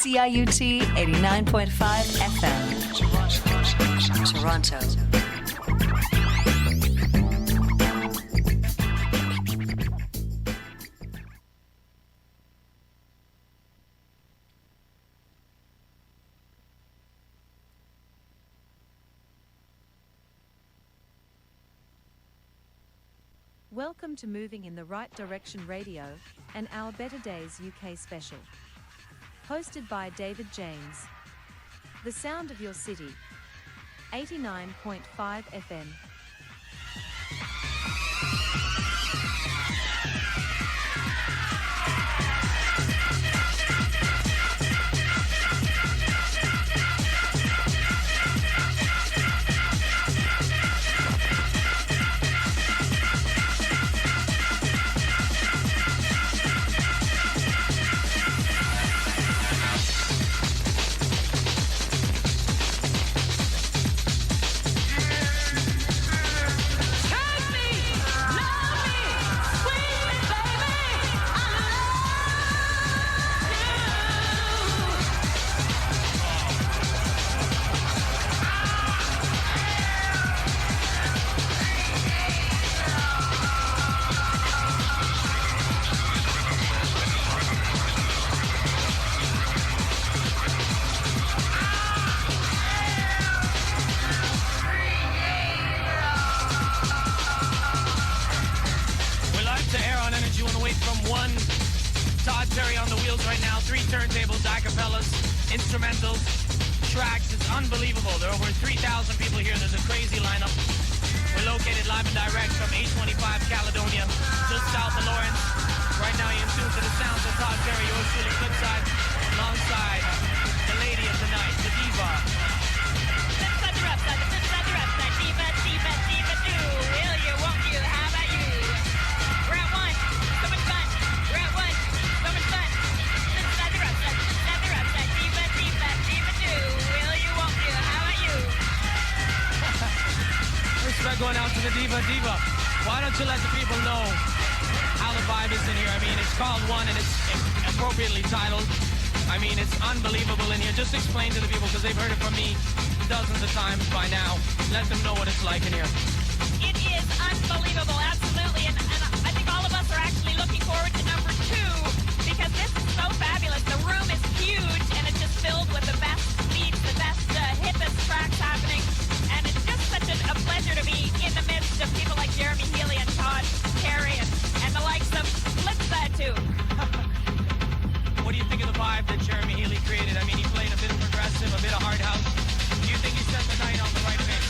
CIUT 89.5 FM, Toronto. Welcome to Moving in the Right Direction Radio and our Better Days UK special. Hosted by David James. The sound of your city. 89.5 FM. Instrumentals, tracks, it's unbelievable. There are over 3,000 people here. There's a crazy lineup. We're located live and direct from 825 Caledonia, just south of Lawrence. Right now you're in tune to the sounds of Todd Terry, yours truly Flipside, alongside the lady of the night, the diva. Flipside, your upside, the flipside, your upside, diva, diva, diva, do. Will you, won't you, how about you? We're at one, so much fun. We're at one, so much fun. Flipside, your upside, flipside, your upside, diva, diva, diva, do. Will you, won't you, how about you? Respect going out to the diva. Why don't you let the people know how the vibe is in here? I mean, it's called One and it's appropriately titled. I mean, it's unbelievable in here. Just explain to the people, because they've heard it from me dozens of times by now. Let them know what it's like in here. It is unbelievable, absolutely. And I think all of us are actually looking forward to number 2, because this is so fabulous. The room is huge, and it's just filled with the best beats, the best, hippest tracks happening. And it's just such a pleasure to be in the midst of people like Jeremy Healy and Todd Terry and the likes of Flipside too. What do you think of the vibe that Jeremy Healy created? I mean, he played a bit of progressive, a bit of hard house. Do you think he set the night on the right pace?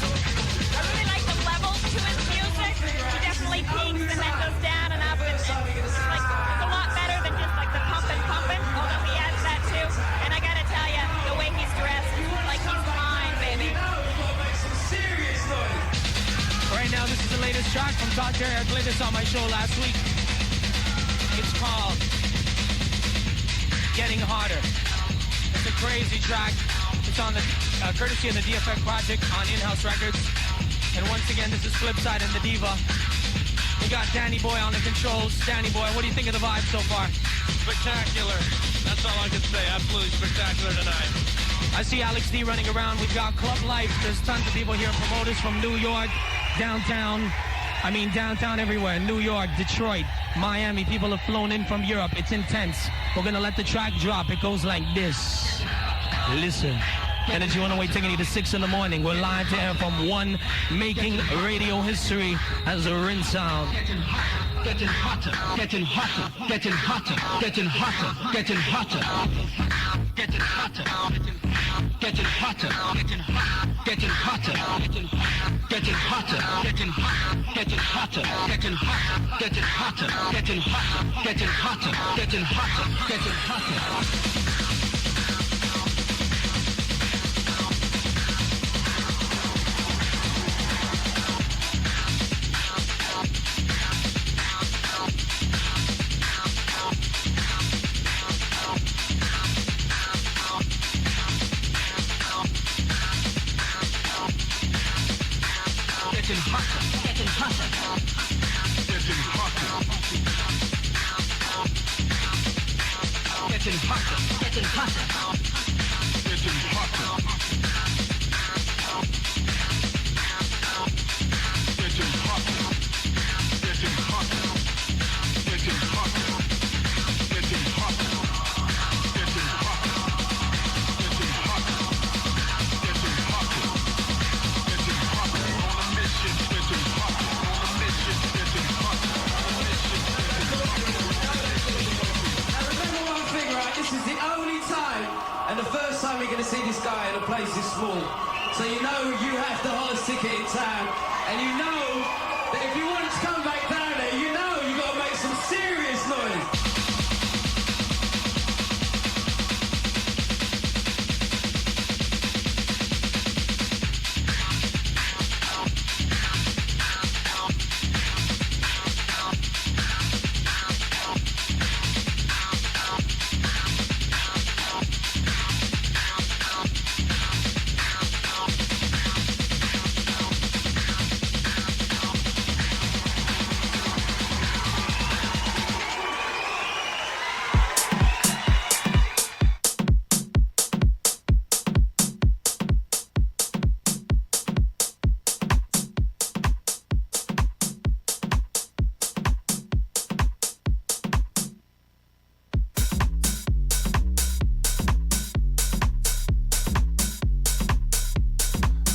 I really like the levels to his music. He definitely peaks and then goes down and up. And it's a lot better than just like the pumping, although he adds that too. And I gotta tell you, the way he's dressed, like he's fine, baby. Right now, this is the latest track from Todd Terry. I played this on my show last week. It's called Getting Harder. It's a crazy track. It's on the courtesy of the DFX Project on In-House Records. And once again, this is Flipside and the Diva. We got Danny Boy on the controls. Danny Boy, what do you think of the vibe so far? Spectacular. That's all I can say. Absolutely spectacular tonight. I see Alex D running around. We've got Club Life. There's tons of people here, promoters from New York, downtown everywhere. New York, Detroit, Miami. People have flown in from Europe. It's intense. We're going to let the track drop. It goes like this. Listen. Energy 108 taking you to 6 in the morning. We're live to air from One, making radio history as a rinse sound. Getting hotter, getting hotter, getting hotter, getting hotter, getting hotter, getting hotter, getting hotter, getting hotter, getting hotter, getting hotter, getting hotter, getting hotter, getting hotter, getting hotter, getting hotter, getting hotter, getting hotter, getting hotter. Getting hotter, getting hotter, getting hotter, getting hotter, getting hotter, the only time and the first time you're going to see this guy in a place this small. So you know you have the hottest ticket in town, and you know that if you want to come back down there, you know you got to make some serious noise.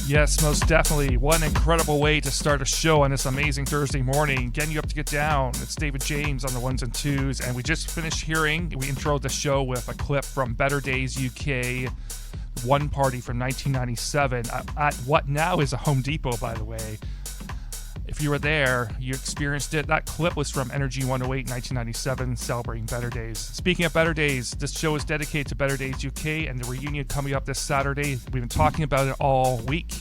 Yes, most definitely. What an incredible way to start a show on this amazing Thursday morning. Getting you up to get down. It's David James on the ones and twos. And we just finished hearing, we introed the show with a clip from Better Days UK, One Party from 1997 at what now is a Home Depot, by the way. If you were there, you experienced it. That clip was from Energy 108 1997, celebrating Better Days. Speaking of Better Days, this show is dedicated to Better Days UK and the reunion coming up this Saturday. We've been talking about it all week,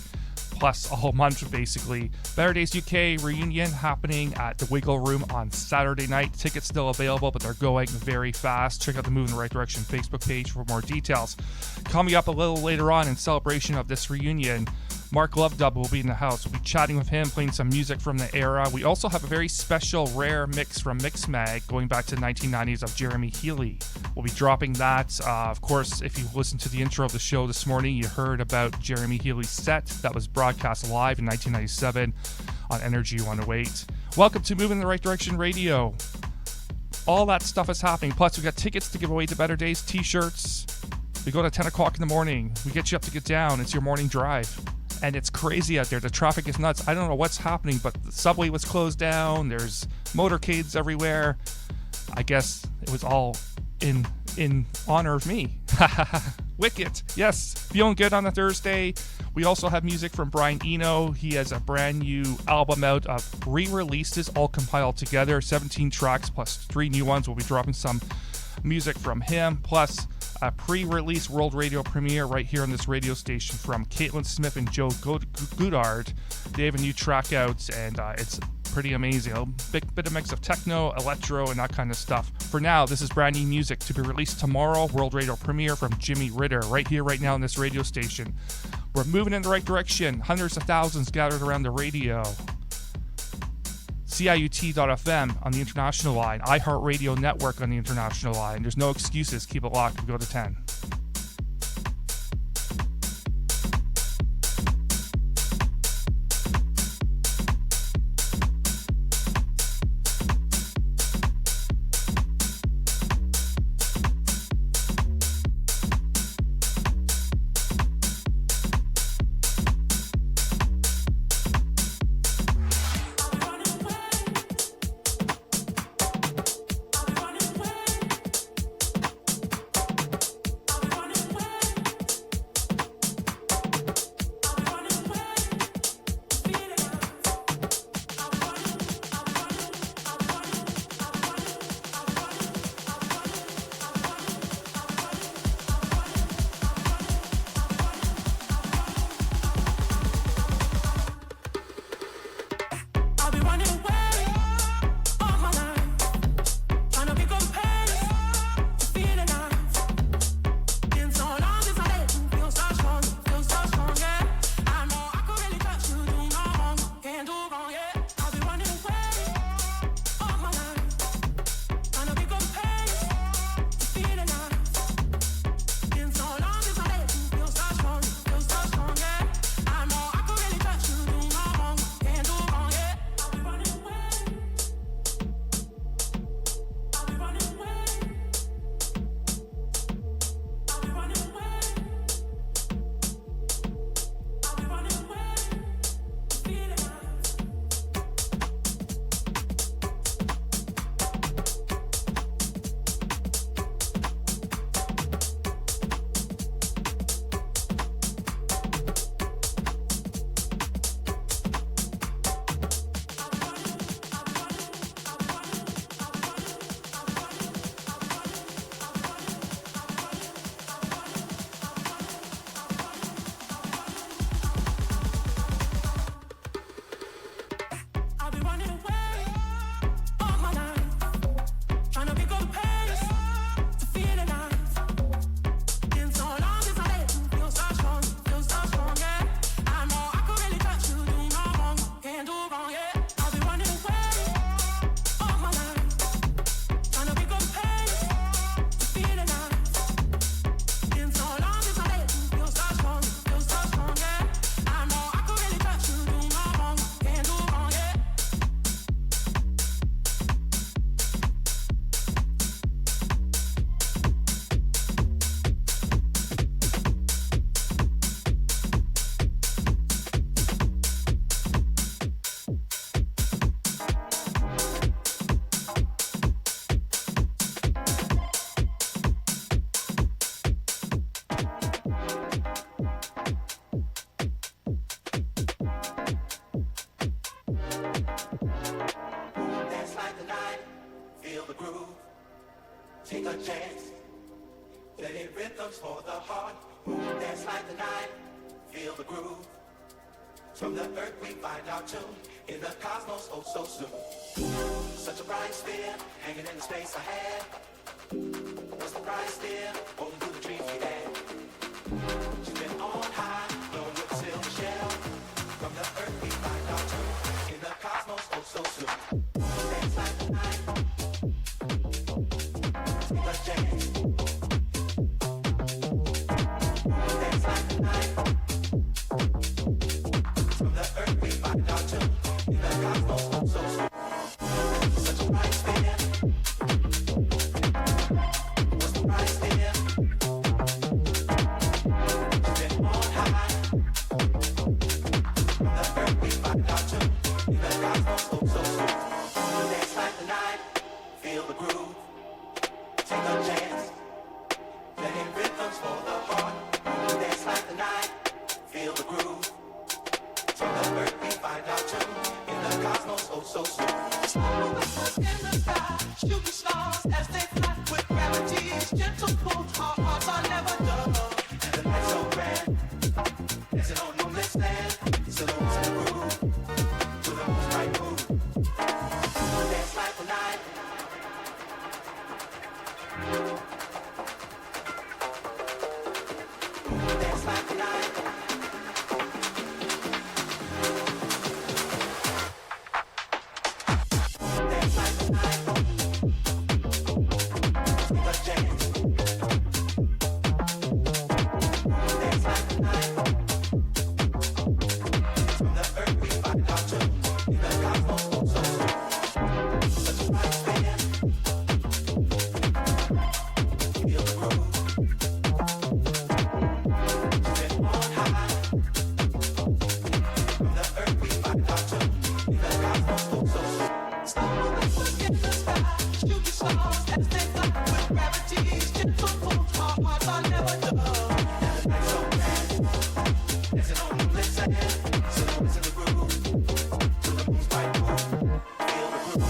plus a whole month basically. Better Days UK reunion happening at the Wiggle Room on Saturday night. Tickets still available, but they're going very fast. Check out the Move in the Right Direction Facebook page for more details. Coming up a little later on in celebration of this reunion, Mark Luvdup will be in the house. We'll be chatting with him, playing some music from the era. We also have a very special rare mix from MixMag going back to the 1990s of Jeremy Healy. We'll be dropping that. Of course, if you listened to the intro of the show this morning, you heard about Jeremy Healy's set that was broadcast live in 1997 on Energy 108. Welcome to Moving in the Right Direction Radio. All that stuff is happening. Plus, we got tickets to give away to Better Days, t-shirts. We go to 10 o'clock in the morning. We get you up to get down. It's your morning drive. And it's crazy out there. The traffic is nuts. I don't know what's happening, but the subway was closed down. There's motorcades everywhere. I guess it was all in honor of me. Wicked. Yes, feeling good on a Thursday. We also have music from Brian Eno. He has a brand new album out of re-releases all compiled together. 17 tracks plus 3 new ones. We'll be dropping some music from him. Plus a pre-release world radio premiere right here on this radio station from Kaitlyn Smith and Joe Goddard. They have a new track out, and it's pretty amazing. A bit of mix of techno, electro, and that kind of stuff. For now, this is brand new music to be released tomorrow. World radio premiere from Jimmy Ritter right here, right now on this radio station. We're moving in the right direction. Hundreds of thousands gathered around the radio. CIUT.FM on the international line, iHeartRadio Network on the international line. There's no excuses. Keep it locked. We go to 10. rhythms for the heart. Dance like the night, feel the groove. From the earth we find our tune, in the cosmos oh so soon. Such a bright sphere, hanging in the space ahead. What's the price dear, holding to the dreams we had. She's been on high, glowing with a silver shell. From the earth we find our tune, in the cosmos oh so soon. Dance like the night, take a chance. Dance like the night. From the earth we find our tune, in the cosmos oh so soon. Such a bright sphere. What's the price dear? She's been on high. From the earth we find our tune, in the cosmos oh so soon. Dance like the night, feel the groove. Take a chance, playing rhythms for the heart. Dance like the night, feel the groove. From the earth we find our tune, in the cosmos oh so soon. In the sky, shooting stars as they fly with gravity's gentle pull. Our hearts are never dull, and the night's so grand. Dancing on moonlit land, silhouettes in the groove, to the moon's bright moon. Dance like the night. Dance like the night. Dance like the night. Take a chance. Dance like the night. From the earth we find our tune, in the cosmos oh so soon. Such a bright sphere. Feel the groove. She's been on high. From the earth we find our tune, in the cosmos oh so soon. Stars in the sky, shooting stars as they fly with gravity's gentle pull. Our hearts are never dull, and the night's so grand. Dancing on moonlit sand, silhouettes in the groove, to the moon's bright moon. Feel the groove.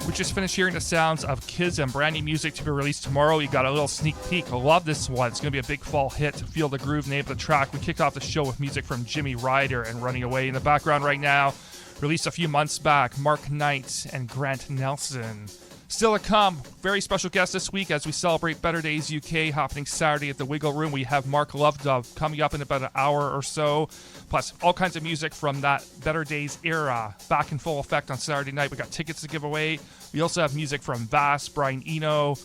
We just finished hearing the sounds of Kids and brand new music to be released tomorrow. You got a little sneak peek. I love this one. It's going to be a big fall hit. Feel the Groove, name of the track. We kicked off the show with music from Jimmy Ryder and Running Away. In the background right now, released a few months back, Mark Knight and Grant Nelson. Still to come, very special guest this week as we celebrate Better Days UK happening Saturday at the Wiggle Room. We have Mark Luvdup coming up in about an hour or so, plus all kinds of music from that Better Days era back in full effect on Saturday night. We got tickets to give away. We also have music from Vass, Brian Eno,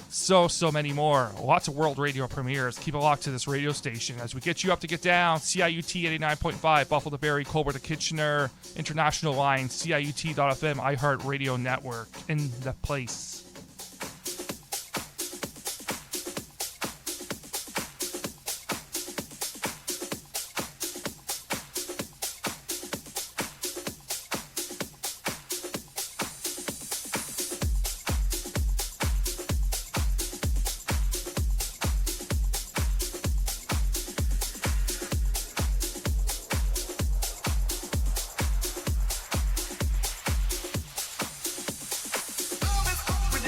so many more. Lots of world radio premieres. Keep it locked to this radio station as we get you up to get down. CIUT 89.5, Buffalo to Barrie, Colbert to Kitchener, International Line, CIUT.FM, iHeart Radio Network. In the place. With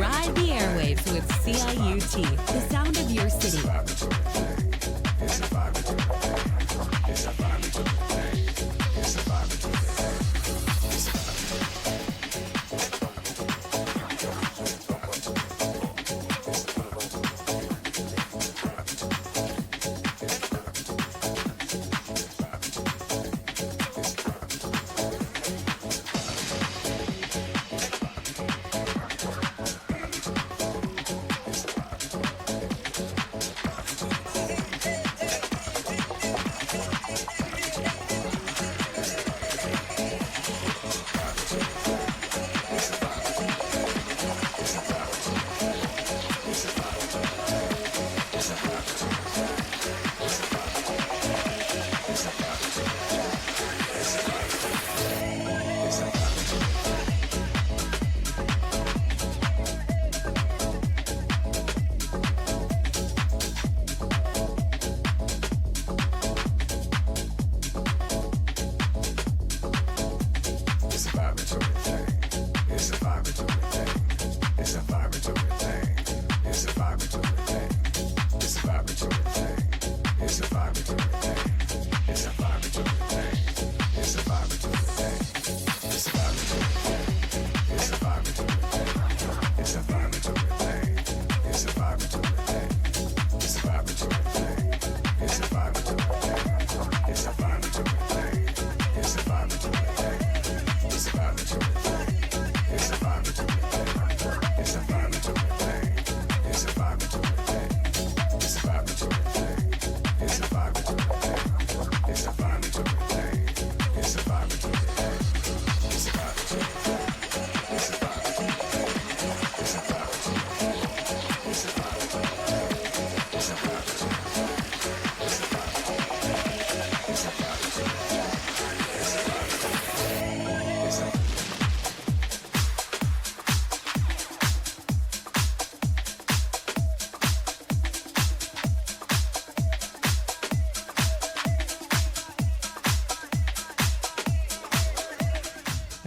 Ride the airwaves with CIUT, the sound of your city.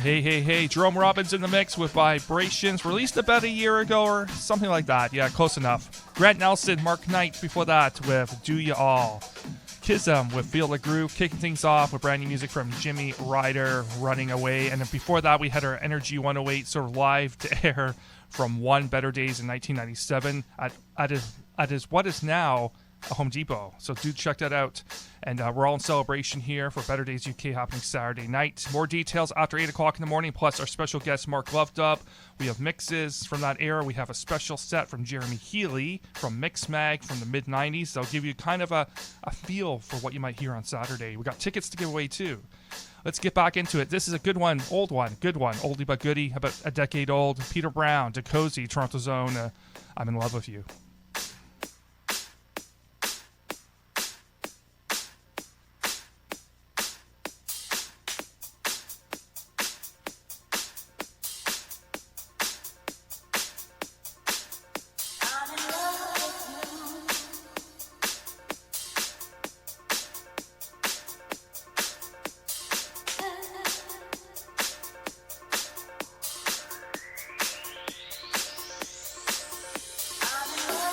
Hey. Jerome Robbins in the mix with Vibrations, released about a year ago or something like that. Yeah, close enough. Grant Nelson, Mark Knight before that with Do Ya All. Kism with Feel the Groove, kicking things off with brand new music from Jimmy Ryder, Running Away. And then before that, we had our Energy 108 sort of live to air from One Better Days in 1997 at what is now a Home Depot. So do check that out. And we're all in celebration here for Better Days UK happening Saturday night. More details after 8 o'clock in the morning, plus our special guest, Mark Luvdup. We have mixes from that era. We have a special set from Jeremy Healy from MixMag from the mid-90s. They'll give you kind of a feel for what you might hear on Saturday. We got tickets to give away too. Let's get back into it. This is a good one, old one, good one, oldie but goodie, about a decade old. Peter Brown, DeCozy, Toronto's own, I'm in Love with You. I'm in love.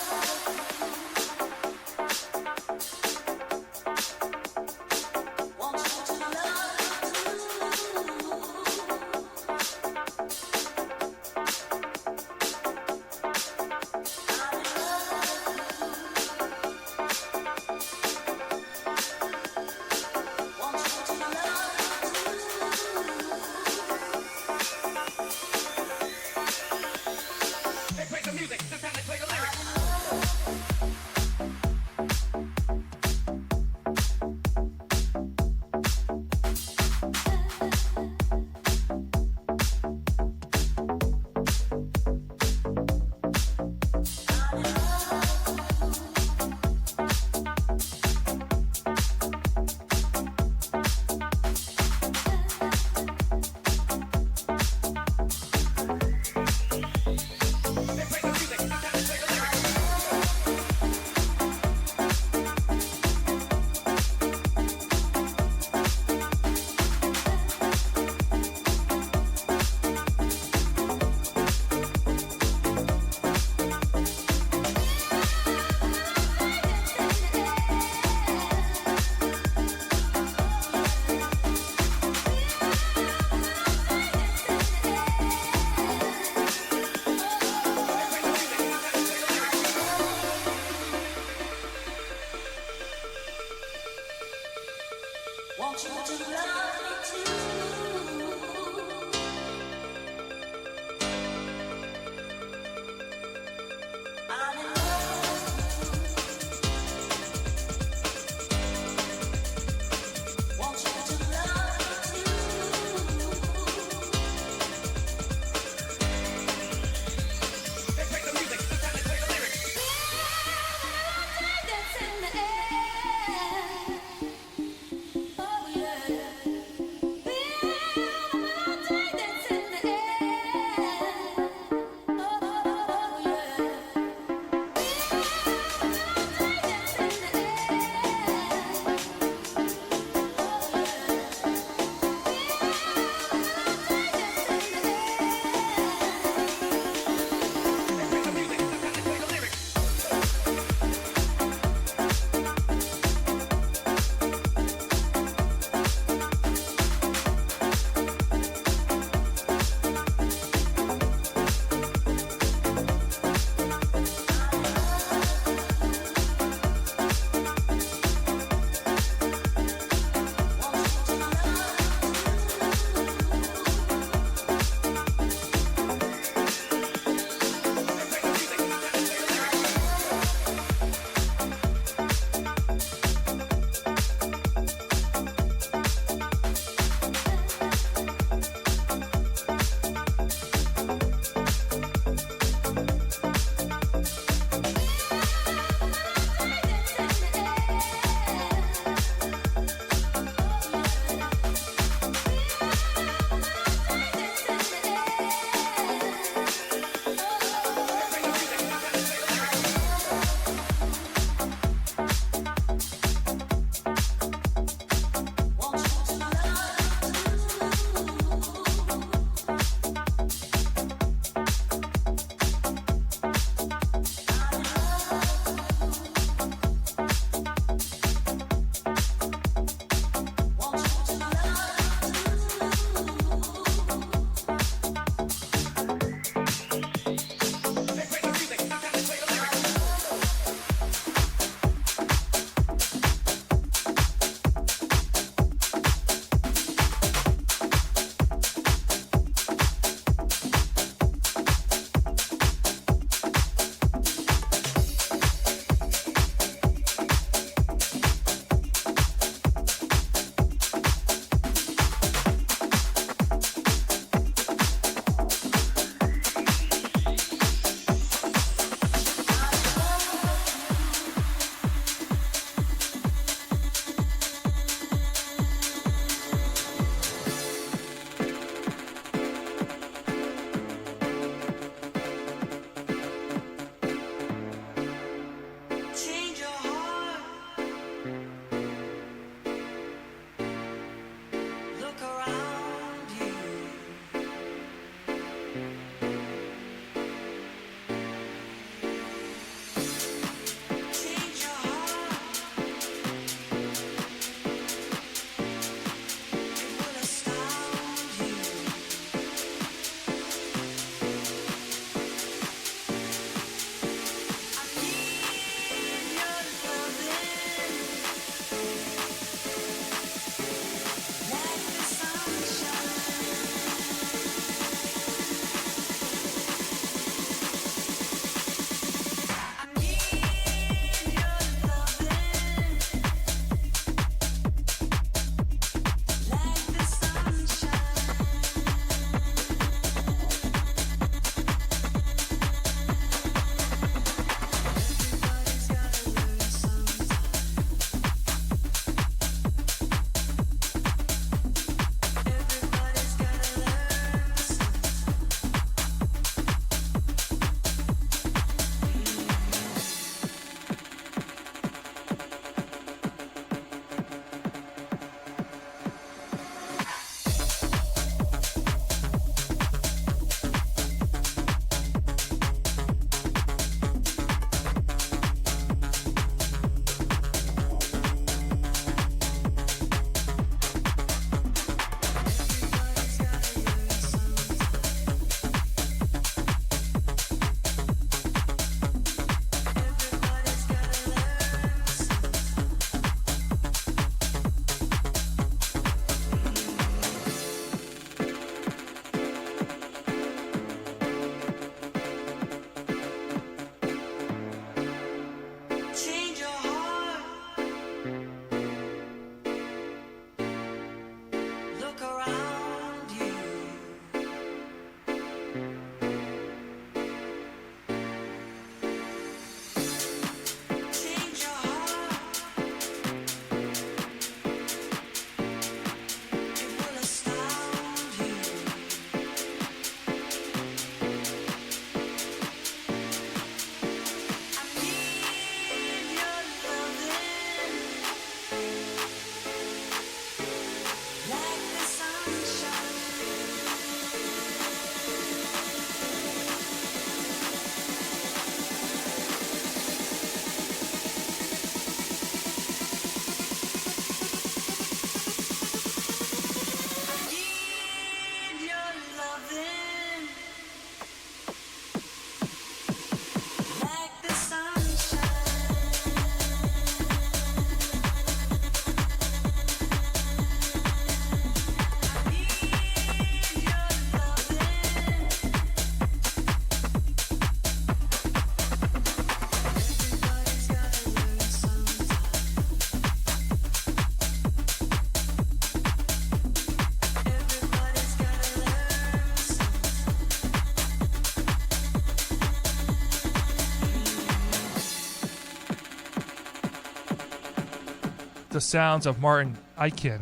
the sounds of Martin Eichen.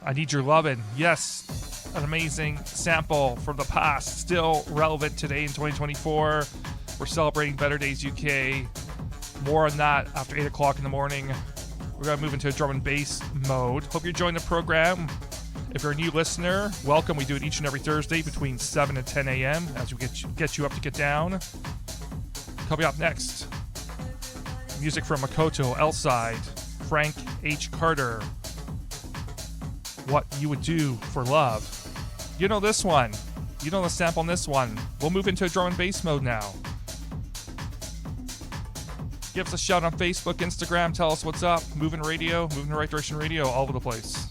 I Need Your Lovin'. Yes, an amazing sample from the past, still relevant today in 2024. We're celebrating Better Days UK. More on that after 8 o'clock in the morning. We're going to move into a drum and bass mode. Hope you're enjoying the program. If you're a new listener, welcome. We do it each and every Thursday between 7 and 10 a.m. as we get you up to get down. Coming up next, music from Makoto, Elside, Frank H. Carter, What You Would Do for Love. You know this one. You know the sample on this one. We'll move into a drum and bass mode now. Give us a shout on Facebook, Instagram. Tell us what's up. Moving Radio, Moving in the Right Direction Radio, all over the place.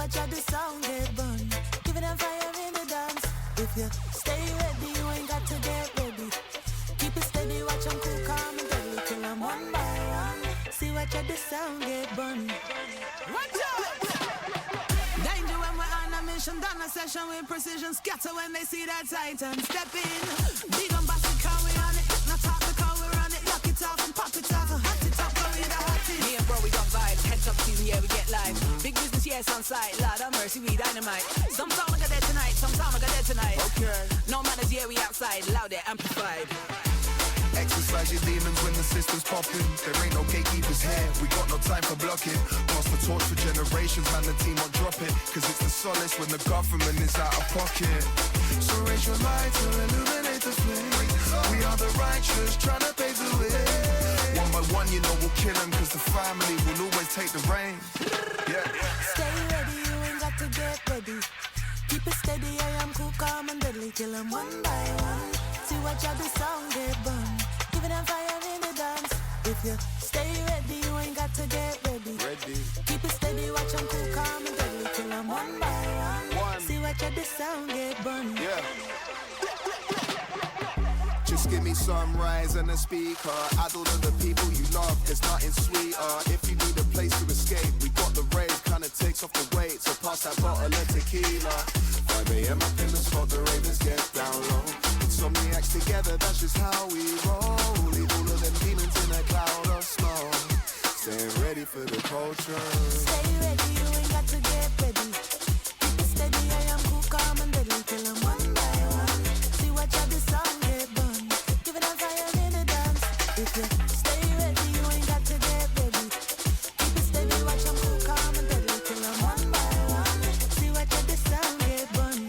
watch out the sound get bun. Give it them fire in the dance. If you stay ready, you ain't got to get ready. Keep it steady, watch them cool, calm and deadly. Kill them one by one. See watch out the sound get bun. Watch out! Danger when we're on a mission, done a session with precision. Scatter when they see that titan. Step in, big on basket, car we on it. Not talk the car we run it. Lock it off and pop it off. Hot it up, go with the hottie. Me and bro, we got vibes. Heads up season, yeah, we get live. Big business, yes, on site. Lord have mercy, we dynamite. Sometime I got there tonight, sometime I got there tonight. Okay. No matters, yeah, we outside. Loud it, amplified. Exercise your demons when the system's popping. There ain't no gatekeepers here, we got no time for blocking. Pass the torch for generations, man, the team won't drop it. Cause it's the solace when the government is out of pocket. So raise your light to illuminate the flame. We are the righteous, trying to pave the way. One by one, you know we'll kill them. Cause the family will always take the reins. Yeah. Stay ready, you ain't got to get ready. Keep it steady, I am cool, calm and deadly. Kill them one by one. See watch out the sound get bun. Give it them fire in the dance. If you stay ready, you ain't got to get ready. Keep it steady, watch them cool, calm and deadly. Kill them one by one. See watch out the sound get bun. Yeah. Just give me sunrise and a speaker. Add all of the people you love, there's nothing sweeter. If you need a place to escape, we got the rave, kinda takes off the weight. So pass that bottle of tequila. 5 a.m. up in the spot, the ravens get down low. Insomniacs together, that's just how we roll. Leave all of them demons in a cloud of smoke. Staying ready for the culture. Stay ready, you ain't got to get ready. Keep it steady, I am cool, calm and deadly. Kill them one by one. See watch out the sound get bun. Give it them fire in the dance. If you stay ready, you ain't got to get ready. Keep it steady, watch them cool, calm and deadly. Kill them one by one. See watch out the sound get bun.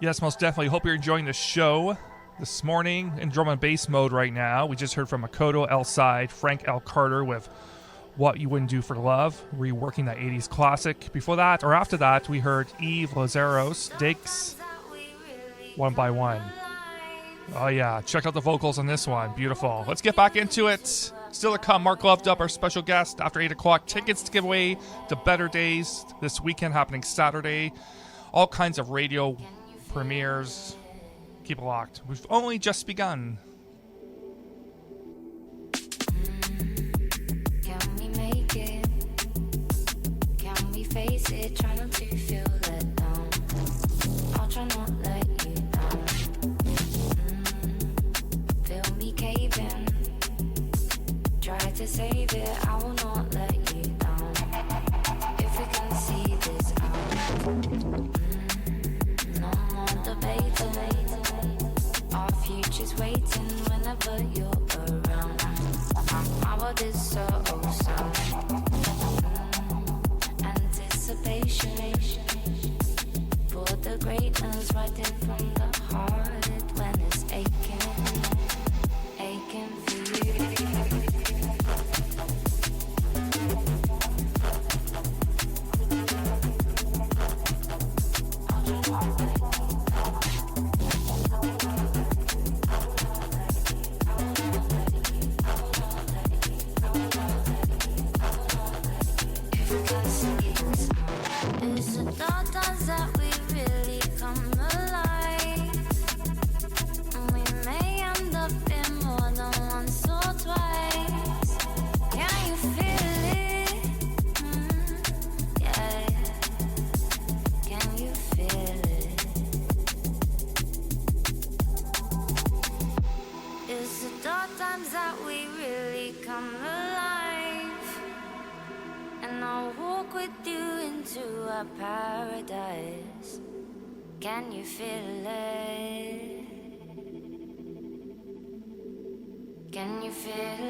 Yes, most definitely. Hope you're enjoying the show this morning in drum and bass mode right now. We just heard from Makoto L. Side, Frank L. Carter with What You Wouldn't Do for Love, reworking that 80s classic. Before that, or after that, we heard Eve Lazaros, Diggs, One by One. Oh yeah, check out the vocals on this one. Beautiful. Let's get back into it. Still to come, Mark Luvdup, our special guest, after 8 o'clock. Tickets to give away to Better Days this weekend, happening Saturday. All kinds of radio premieres. Keep it locked. We've only just begun. Can we make it? Can we face it? Try not to feel let down. I'll try not let you down. Feel me caving. Try to save it. I will not let you down. If we can see this out. No more debating. Our future's waiting whenever you're around. How about this so anticipation for the greatness right in from the heart when it's aching for you. It's the dark times that we really come alive. We may end up in more than once or twice. Can you feel it? Yeah. Can you feel it? It's the dark times that we really come alive. And I'll walk with you into a paradise. Can you feel it? Can you feel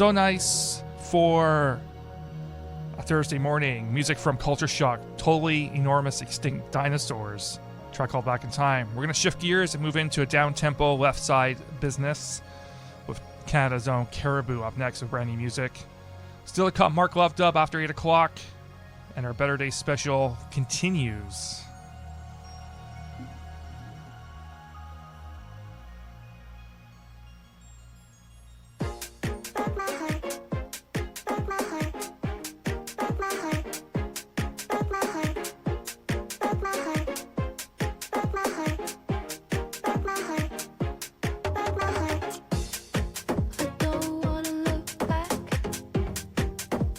So nice for a Thursday morning. Music from Culture Shock, Totally Enormous Extinct Dinosaurs. Track called Back in Time. We're going to shift gears and move into a down-tempo left side business with Canada's own Caribou up next with brand new music. Still to come, Mark Luvdup after 8 o'clock. And our Better Day special continues.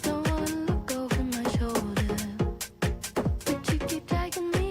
Don't wanna look over my shoulder, but you keep dragging me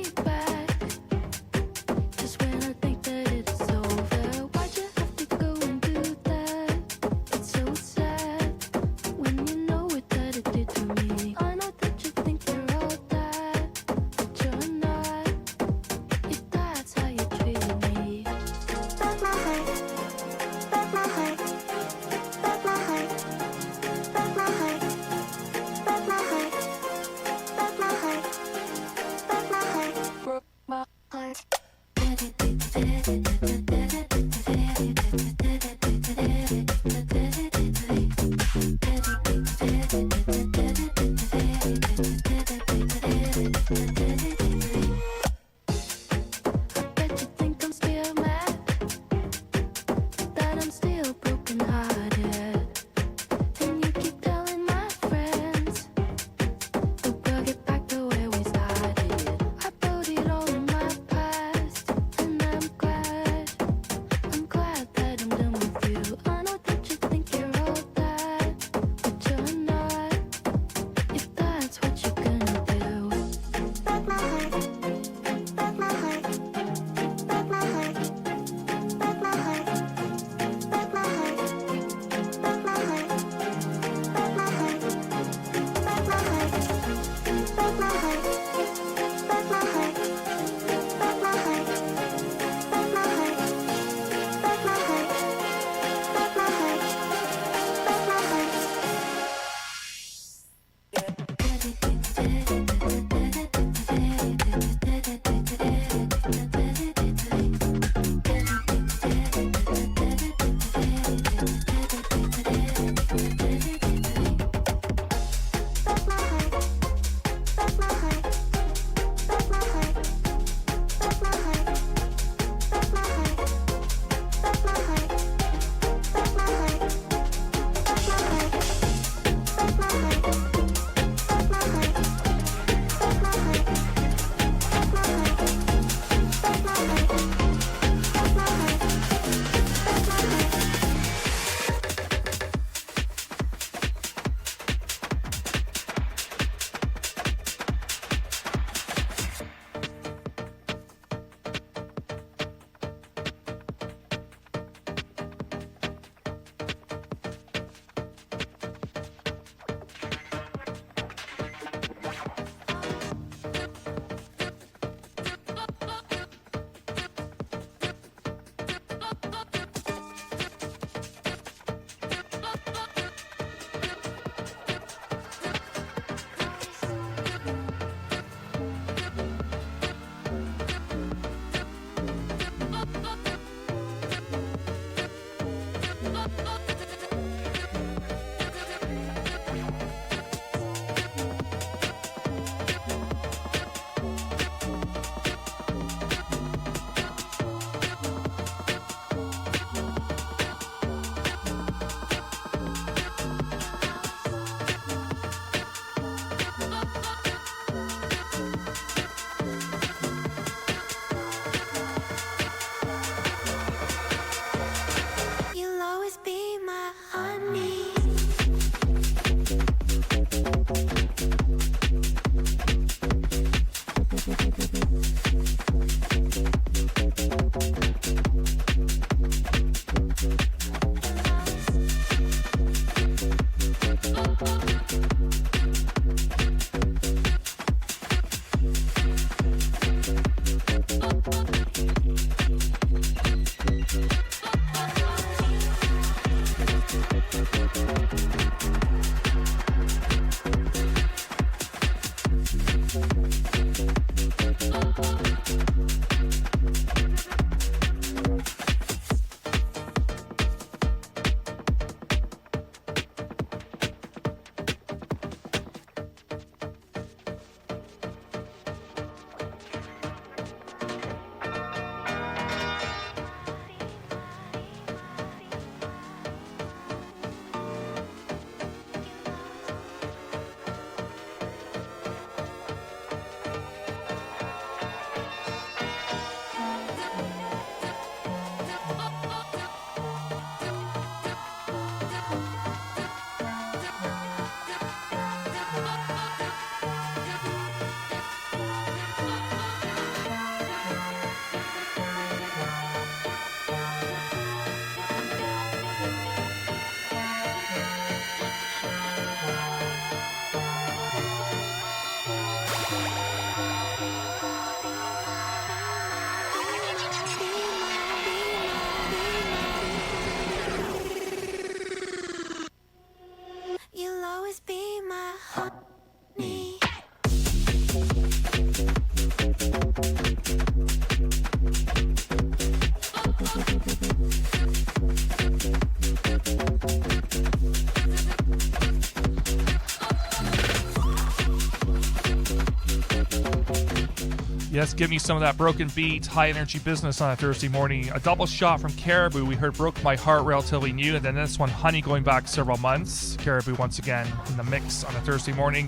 Yes, give me some of that broken beat, high energy business on a Thursday morning. A double shot from Caribou. We heard Broke My Heart, relatively new, and then this one, Honey, going back several months. Caribou once again in the mix on a Thursday morning.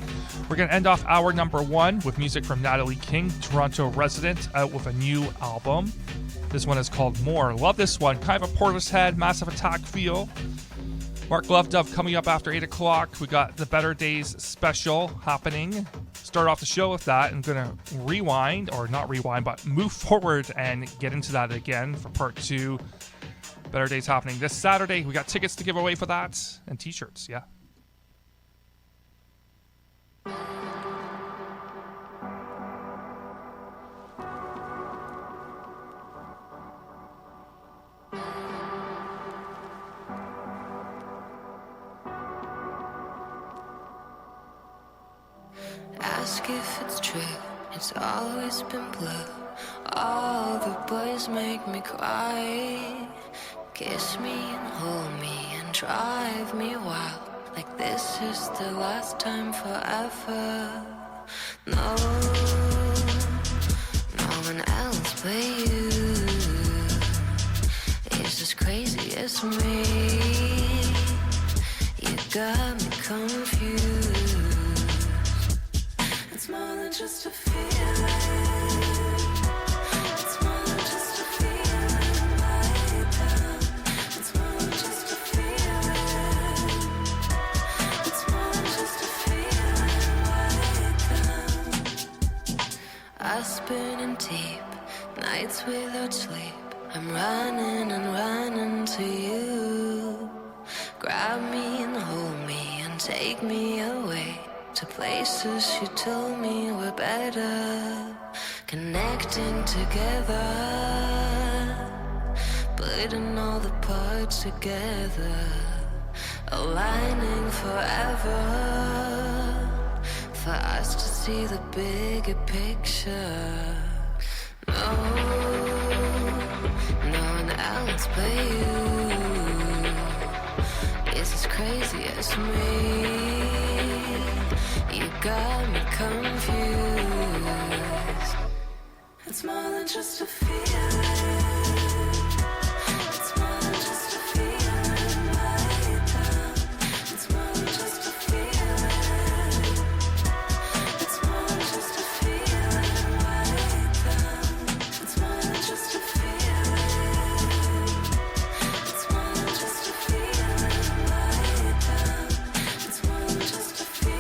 We're going to end off hour number 1 with music from Natalie King, Toronto resident, out with a new album. This one is called More. Love this one. Kind of a Portishead, Massive Attack feel. Mark Luvdup coming up after 8 o'clock. We got the Better Days special happening. Start off the show with that. I'm going to rewind, or not rewind, but move forward and get into that again for part 2. Better Days happening this Saturday. We got tickets to give away for that and t-shirts, yeah. Ask if it's true, it's always been blue. All the boys make me cry. Kiss me and hold me and drive me wild, like this is the last time forever. No, no one else but you is as crazy as me. You got me confused. It's more than just a feeling. It's more than just a feeling right now. It's more than just a feeling. It's more than just a feeling right now. I spin in deep nights without sleep. I'm running and running to you. Grab me and hold me and take me away to places you told me were better. Connecting together, putting all the parts together, aligning forever, for us to see the bigger picture. No, no one else but you is as crazy as me. You got me confused. It's more than just a feeling. It's more than just a feeling right now. It's more than just a feeling. It's more than just a feeling right now. It's more than just a feeling. It's more than just a feeling right now. It's more than just a feeling.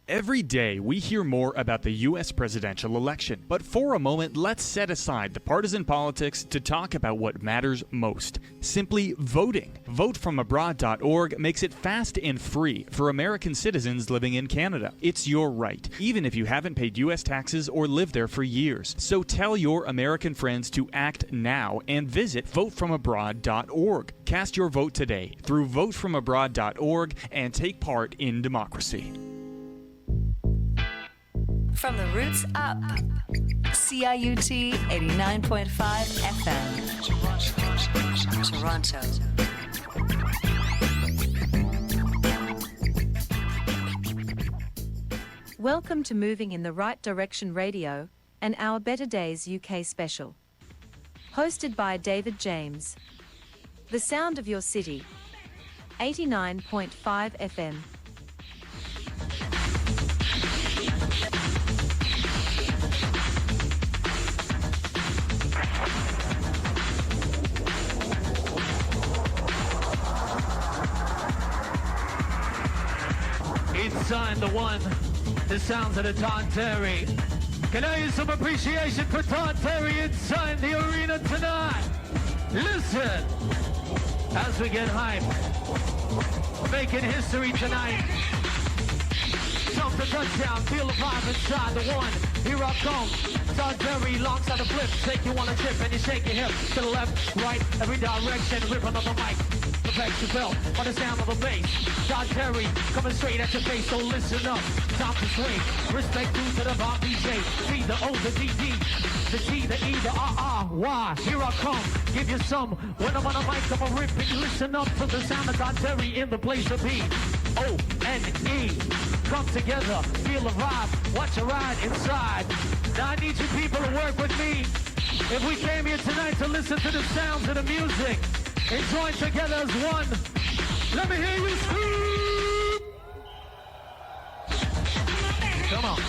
Every day, we hear more about the U.S. presidential election. But for a moment, let's set aside the partisan politics to talk about what matters most. Simply voting. VoteFromAbroad.org makes it fast and free for American citizens living in Canada. It's your right, even if you haven't paid U.S. taxes or lived there for years. So tell your American friends to act now and visit VoteFromAbroad.org. Cast your vote today through VoteFromAbroad.org and take part in democracy. From the roots up, CIUT 89.5 FM, Toronto. Welcome to Moving in the Right Direction Radio, and our Better Days UK special. Hosted by David James. The sound of your city. 89.5 FM. inside the one, the sounds of the Todd Terry. Can I use some appreciation for Todd Terry inside the arena tonight? Listen, as we get hype, making history tonight. Jump the touchdown, feel the vibe inside the one. Here I come, Todd Terry, alongside the flip. Take you on a tip and you shake your hip to the left, right, every direction. Ripping on the mic, perfect your belt on the sound of the bass. Todd Terry coming straight at your face, so listen up. Time to swing. Respect due to the Bob DJ. C, the O, the DD, the T, the E, the R-R-Y. Here I come, give you some. When I'm on the mic, I'm a rip it. Listen up to the sound of Todd Terry in the place to be. O-N-E. Come together, feel the vibe, watch a ride inside. Now I need you people to work with me. If we came here tonight to listen to the sounds of the music and join together as one, let me hear you scream. Come on.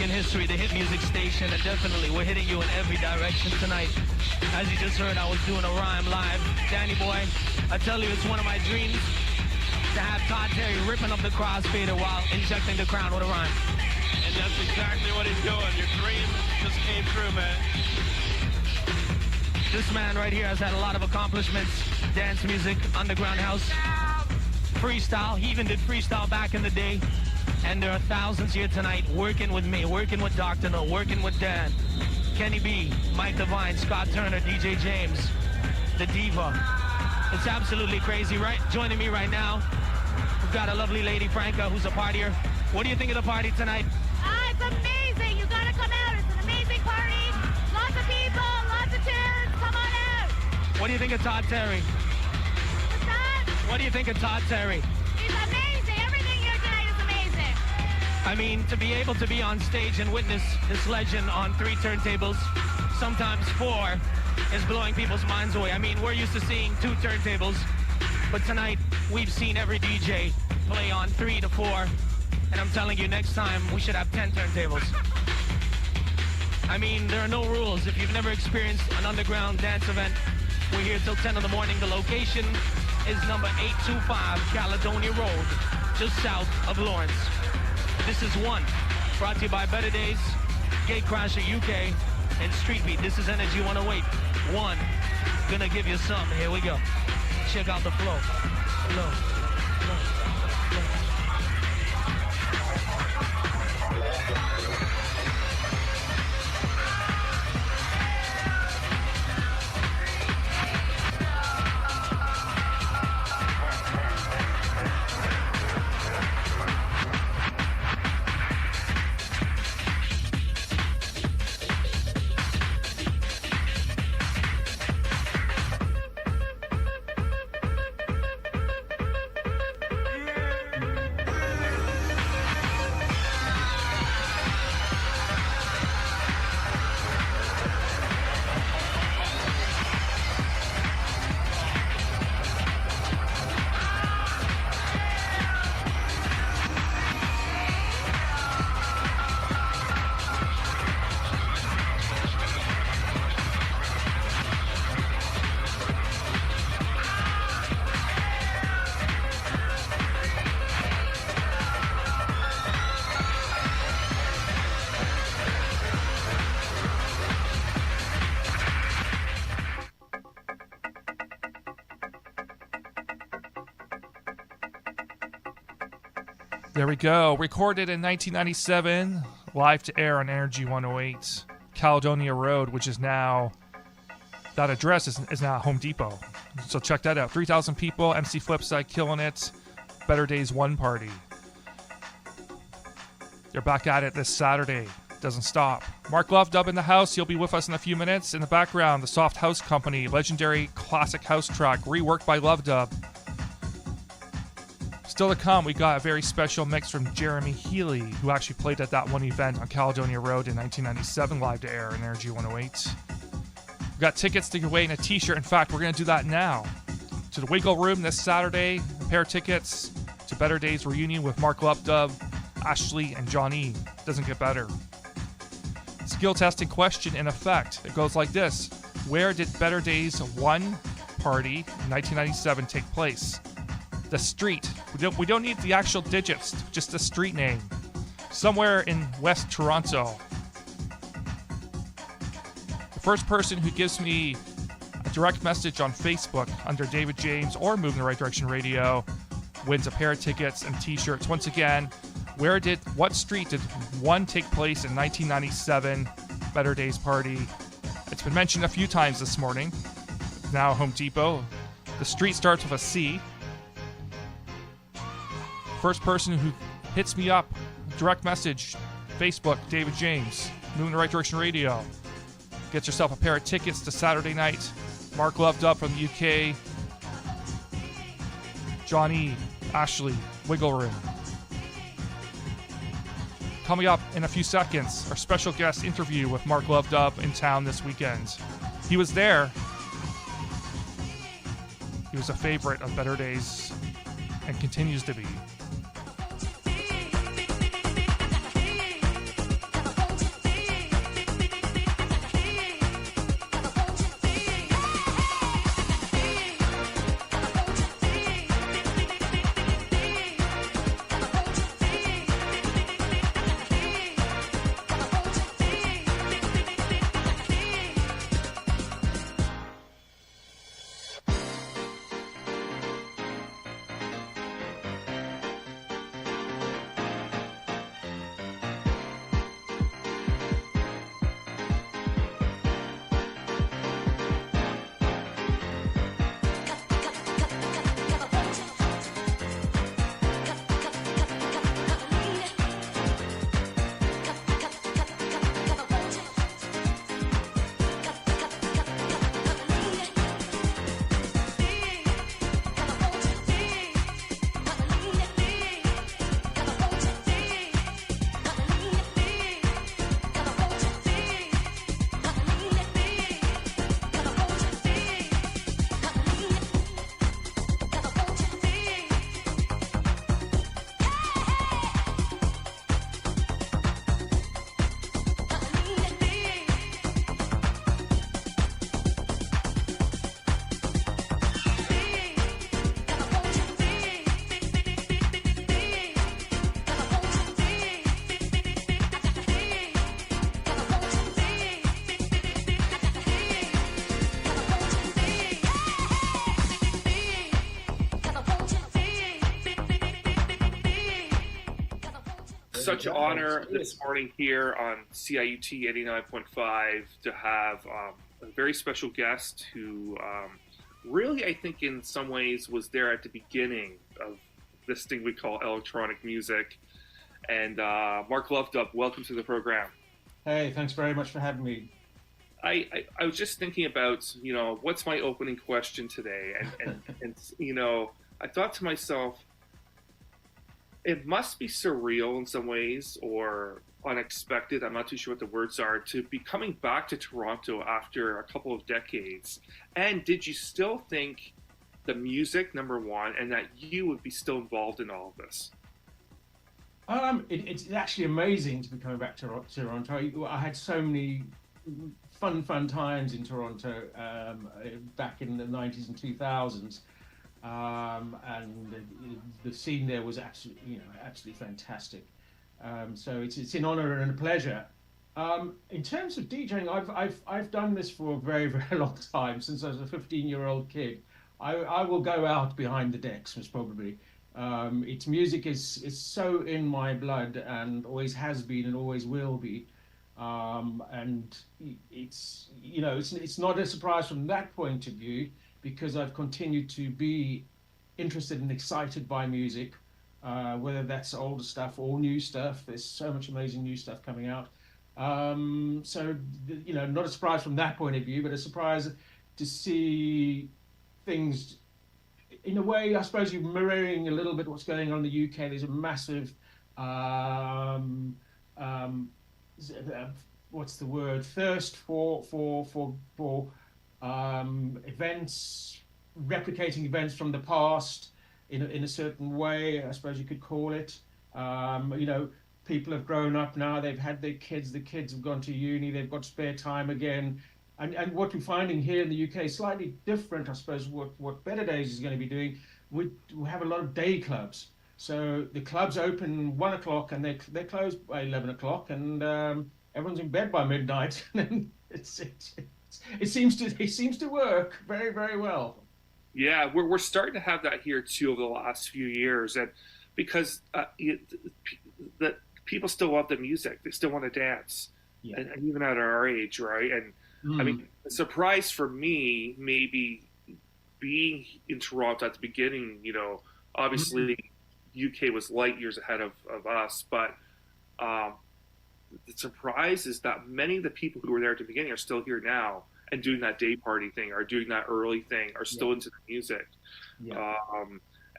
History, the hit music station, and definitely we're hitting you in every direction tonight. As you just heard, I was doing a rhyme live. Danny boy, I tell you, it's one of my dreams to have Todd Terry ripping up the crossfader while injecting the crowd with a rhyme. And that's exactly what he's doing. Your dream just came true, man. This man right here has had a lot of accomplishments. Dance music, underground house, freestyle. He even did freestyle back in the day. And there are thousands here tonight working with me, working with Dr. No, working with Dan, Kenny B, Mike Devine, Scott Turner, DJ James, the Diva. It's absolutely crazy, right? Joining me right now, we've got a lovely lady, Franca, who's a partier. What do you think of the party tonight? It's amazing. You gotta come out. It's an amazing party. Lots of people, lots of tunes. Come on out. What do you think of Todd Terry? What's that? What do you think of Todd Terry? He's amazing. Everything here tonight is amazing. I mean, to be able to be on stage and witness this legend on 3 turntables, sometimes 4, is blowing people's minds away. I mean, we're used to seeing 2 turntables, but tonight we've seen every DJ play on 3 to 4, and I'm telling you, next time we should have 10 turntables. I mean, there are no rules. If you've never experienced an underground dance event, we're here till 10 in the morning. The location is number 825 Caledonia Road, just south of Lawrence. This is One, brought to you by Better Days, Gatecrasher UK, and Street Beat. This is Energy 108. One, gonna give you some. Here we go. Check out the flow. Flow. Flow. There we go. Recorded in 1997, live to air on Energy 108, Caledonia Road, which is now, that address is now Home Depot. So check that out. 3,000 people, MC Flipside killing it. Better Days 1 party. They're back at it this Saturday. Doesn't stop. Mark Luvdup in the house. He'll be with us in a few minutes. In the background, the Soft House Company, legendary classic house track, reworked by Luvdup. Still to come, we got a very special mix from Jeremy Healy, who actually played at that one event on Caledonia Road in 1997, live to air in Energy 108. We got tickets to give away and a t-shirt. In fact, we're going to do that now. To the Wiggle Room this Saturday, a pair of tickets to Better Days reunion with Mark Luvdup, Ashley, and Johnny. Doesn't get better. Skill testing question in effect. It goes like this. Where did Better Days 1 party in 1997 take place? The street. We don't need the actual digits, just the street name. Somewhere in West Toronto. The first person who gives me a direct message on Facebook under David James or Move in the Right Direction Radio wins a pair of tickets and t-shirts. Once again, what street did 1 take place in 1997 Better Days party? It's been mentioned a few times this morning. Now Home Depot. The street starts with a C. First person who hits me up, direct message, Facebook, David James, Move in the Right Direction Radio. Get yourself a pair of tickets to Saturday night. Mark Luvdup from the UK. Johnny, Ashley, Wiggle Room. Coming up in a few seconds, our special guest interview with Mark Luvdup in town this weekend. He was there. He was a favorite of Better Days and continues to be. Such an honor this morning here on CIUT 89.5 to have a very special guest who really, I think in some ways was there at the beginning of this thing we call electronic music. And Mark Luvdup, welcome to the program. Hey, thanks very much for having me. I was just thinking about, what's my opening question today? And I thought to myself, it must be surreal in some ways or unexpected. I'm not too sure what the words are, to be coming back to Toronto after a couple of decades. And did you still think the music, number one, and that you would be still involved in all of this? It's actually amazing to be coming back to Toronto. I had so many fun times in Toronto back in the 90s and 2000s. And the scene there was absolutely fantastic. So it's an honor and a pleasure. In terms of DJing, I've done this for a very, very long time, since I was a 15-year-old kid. I will go out behind the decks, most probably, Its music is so in my blood and always has been and always will be. And it's it's not a surprise from that point of view because I've continued to be interested and excited by music, whether that's older stuff or new stuff. There's so much amazing new stuff coming out. So not a surprise from that point of view, but a surprise to see things in a way. I suppose you're mirroring a little bit what's going on in the UK. There's a massive what's the word? Thirst for events, replicating events from the past in a certain way, I suppose you could call it. People have grown up now, they've had their kids, the kids have gone to uni, they've got spare time again. And what we're finding here in the UK is slightly different, I suppose, what Better Days is going to be doing. We have a lot of day clubs. So the clubs open 1 o'clock and they close by 11 o'clock, and everyone's in bed by midnight. And it seems to work very, very well. Yeah, we're starting to have that here too over the last few years, and because the people still love the music, they still want to dance, and even at our age, right? And I mean, a surprise for me, maybe being in Toronto at the beginning, obviously UK was light years ahead of us, but the surprise is that many of the people who were there at the beginning are still here now and doing that day party thing or doing that early thing are still into the music.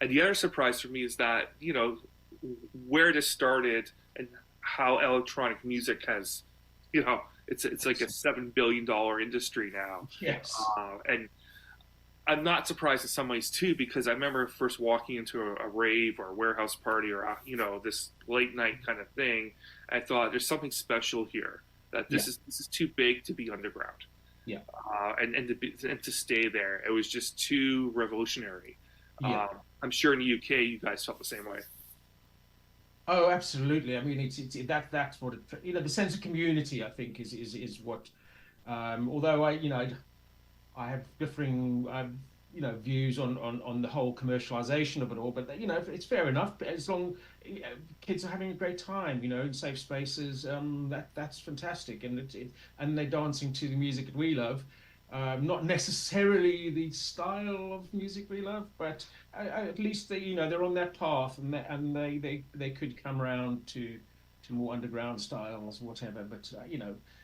And the other surprise for me is that, where this started and how electronic music has, it's like a $7 billion industry now. Yes. And I'm not surprised in some ways too, because I remember first walking into a rave or a warehouse party or this late night kind of thing. I thought there's something special here, that this is too big to be underground. Yeah. And to stay there, it was just too revolutionary. Yeah. I'm sure in the UK you guys felt the same way. Oh, absolutely. I mean, that's what the sense of community, I think, is what. Although I have differing views on the whole commercialization of it all, but it's fair enough. As long kids are having a great time, in safe spaces, that's fantastic, and they're dancing to the music that we love. Not necessarily the style of music we love, but at least they're on that path, and they could come around to more underground styles, whatever. But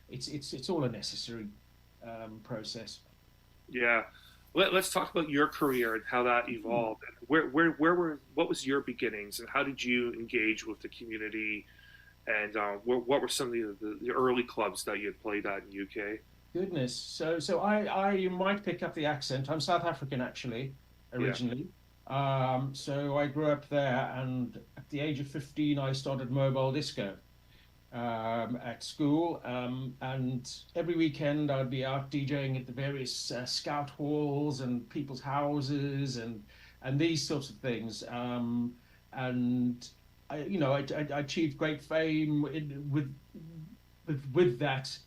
it's all a necessary process. Yeah, let's talk about your career and how that evolved. What was your beginnings, and how did you engage with the community? And what were some of the early clubs that you had played at in the UK? Goodness. So I you might pick up the accent. I'm South African actually, originally. Yeah. So I grew up there, and at the age of 15, I started mobile disco at school. And every weekend I'd be out DJing at the various scout halls and people's houses and these sorts of things. And I achieved great fame with that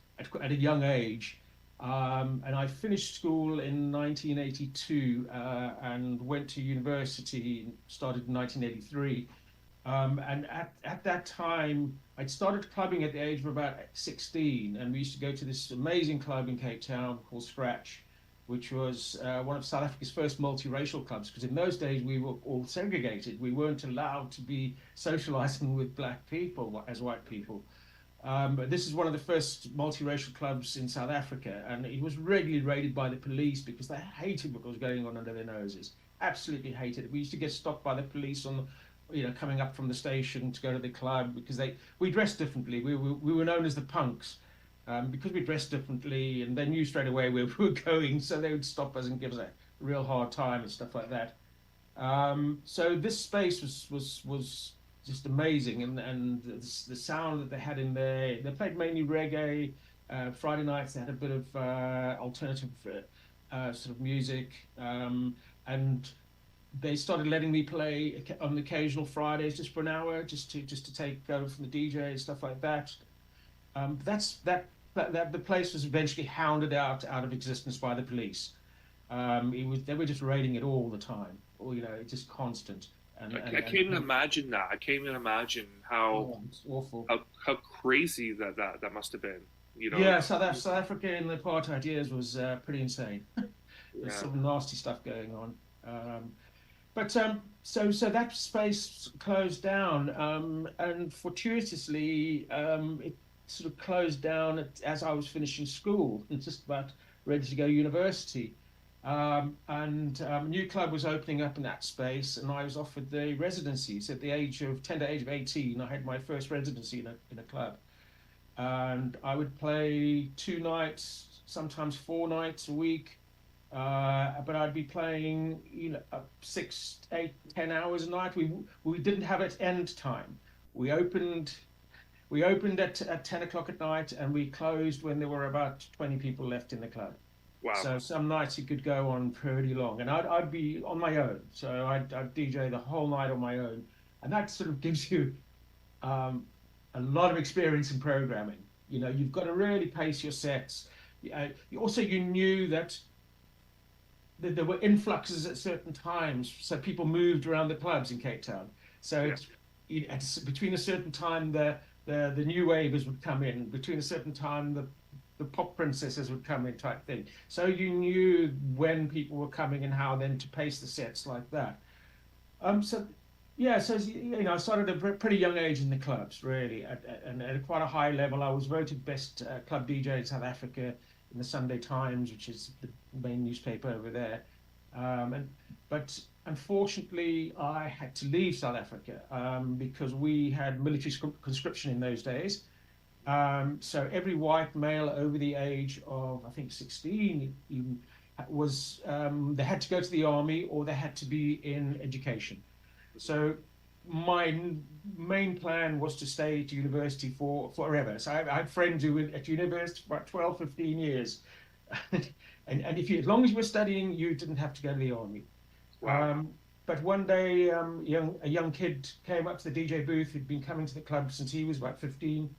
at a young age, and I finished school in 1982 and went to university, started in 1983, and at that time I'd started clubbing at the age of about 16, and we used to go to this amazing club in Cape Town called Scratch, which was one of South Africa's first multiracial clubs, because in those days we were all segregated. We weren't allowed to be socializing with black people as white people. But this is one of the first multiracial clubs in South Africa, and it was regularly raided by the police because they hated what was going on under their noses. Absolutely hated it. We used to get stopped by the police on, coming up from the station to go to the club because we dressed differently. We were known as the punks because we dressed differently, and they knew straight away where we were going, so they would stop us and give us a real hard time and stuff like that. So this space was just amazing, and the sound that they had in there. They played mainly reggae. Friday nights they had a bit of alternative sort of music, and they started letting me play on occasional Fridays just for an hour, just to take over from the DJ and stuff like that. The place was eventually hounded out of existence by the police. They were just raiding it all the time, just constant. I can't even imagine that. I can't even imagine how it's awful. How crazy that must have been. You know. Yeah, South Africa in the apartheid years was pretty insane. There's some nasty stuff going on. So that space closed down, and fortuitously, it sort of closed down as I was finishing school and just about ready to go to university. A new club was opening up in that space, and I was offered the residency. So at the age of 18, I had my first residency in a club, and I would play 2 nights, sometimes 4 nights a week. But I'd be playing, 6, 8, 10 hours a night. We didn't have an end time. We opened at 10 o'clock at night, and we closed when there were about 20 people left in the club. Wow. So some nights it could go on pretty long, and I'd be on my own. So I'd DJ the whole night on my own, and that sort of gives you a lot of experience in programming. You've got to really pace your sets. You knew that there were influxes at certain times, so people moved around the clubs in Cape Town. So between a certain time, the new wavers would come in. Between a certain time, the pop princesses would come in, type thing. So you knew when people were coming and how then to pace the sets like that. I started at a pretty young age in the clubs, really, and at quite a high level. I was voted best club DJ in South Africa in the Sunday Times, which is the main newspaper over there. But unfortunately, I had to leave South Africa because we had military conscription in those days. So every white male over the age of, I think, 16 even, was they had to go to the army or they had to be in education. So my main plan was to stay to university for forever. So I had friends who were at university for about 12, 15 years. and if as long as you were studying, you didn't have to go to the army. Wow. But one day, a young kid came up to the DJ booth. He'd been coming to the club since he was about 15.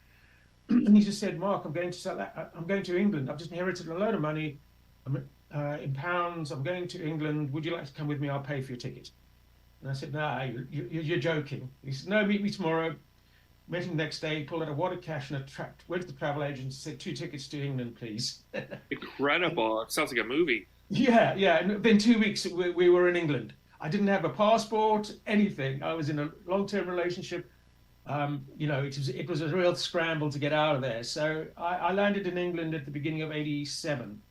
And he just said, "Mark, I'm going to England. I've just inherited a load of money in pounds. I'm going to England. Would you like to come with me? I'll pay for your ticket." And I said, "No, you're joking." He said, "No, meet me tomorrow." Met him next day, pulled out a wad of cash and went to the travel agent and said, 2 tickets to England, please. Incredible. It sounds like a movie. Yeah. And within 2 weeks, we were in England. I didn't have a passport, anything. I was in a long-term relationship. It was a real scramble to get out of there. So I landed in England at the beginning of '87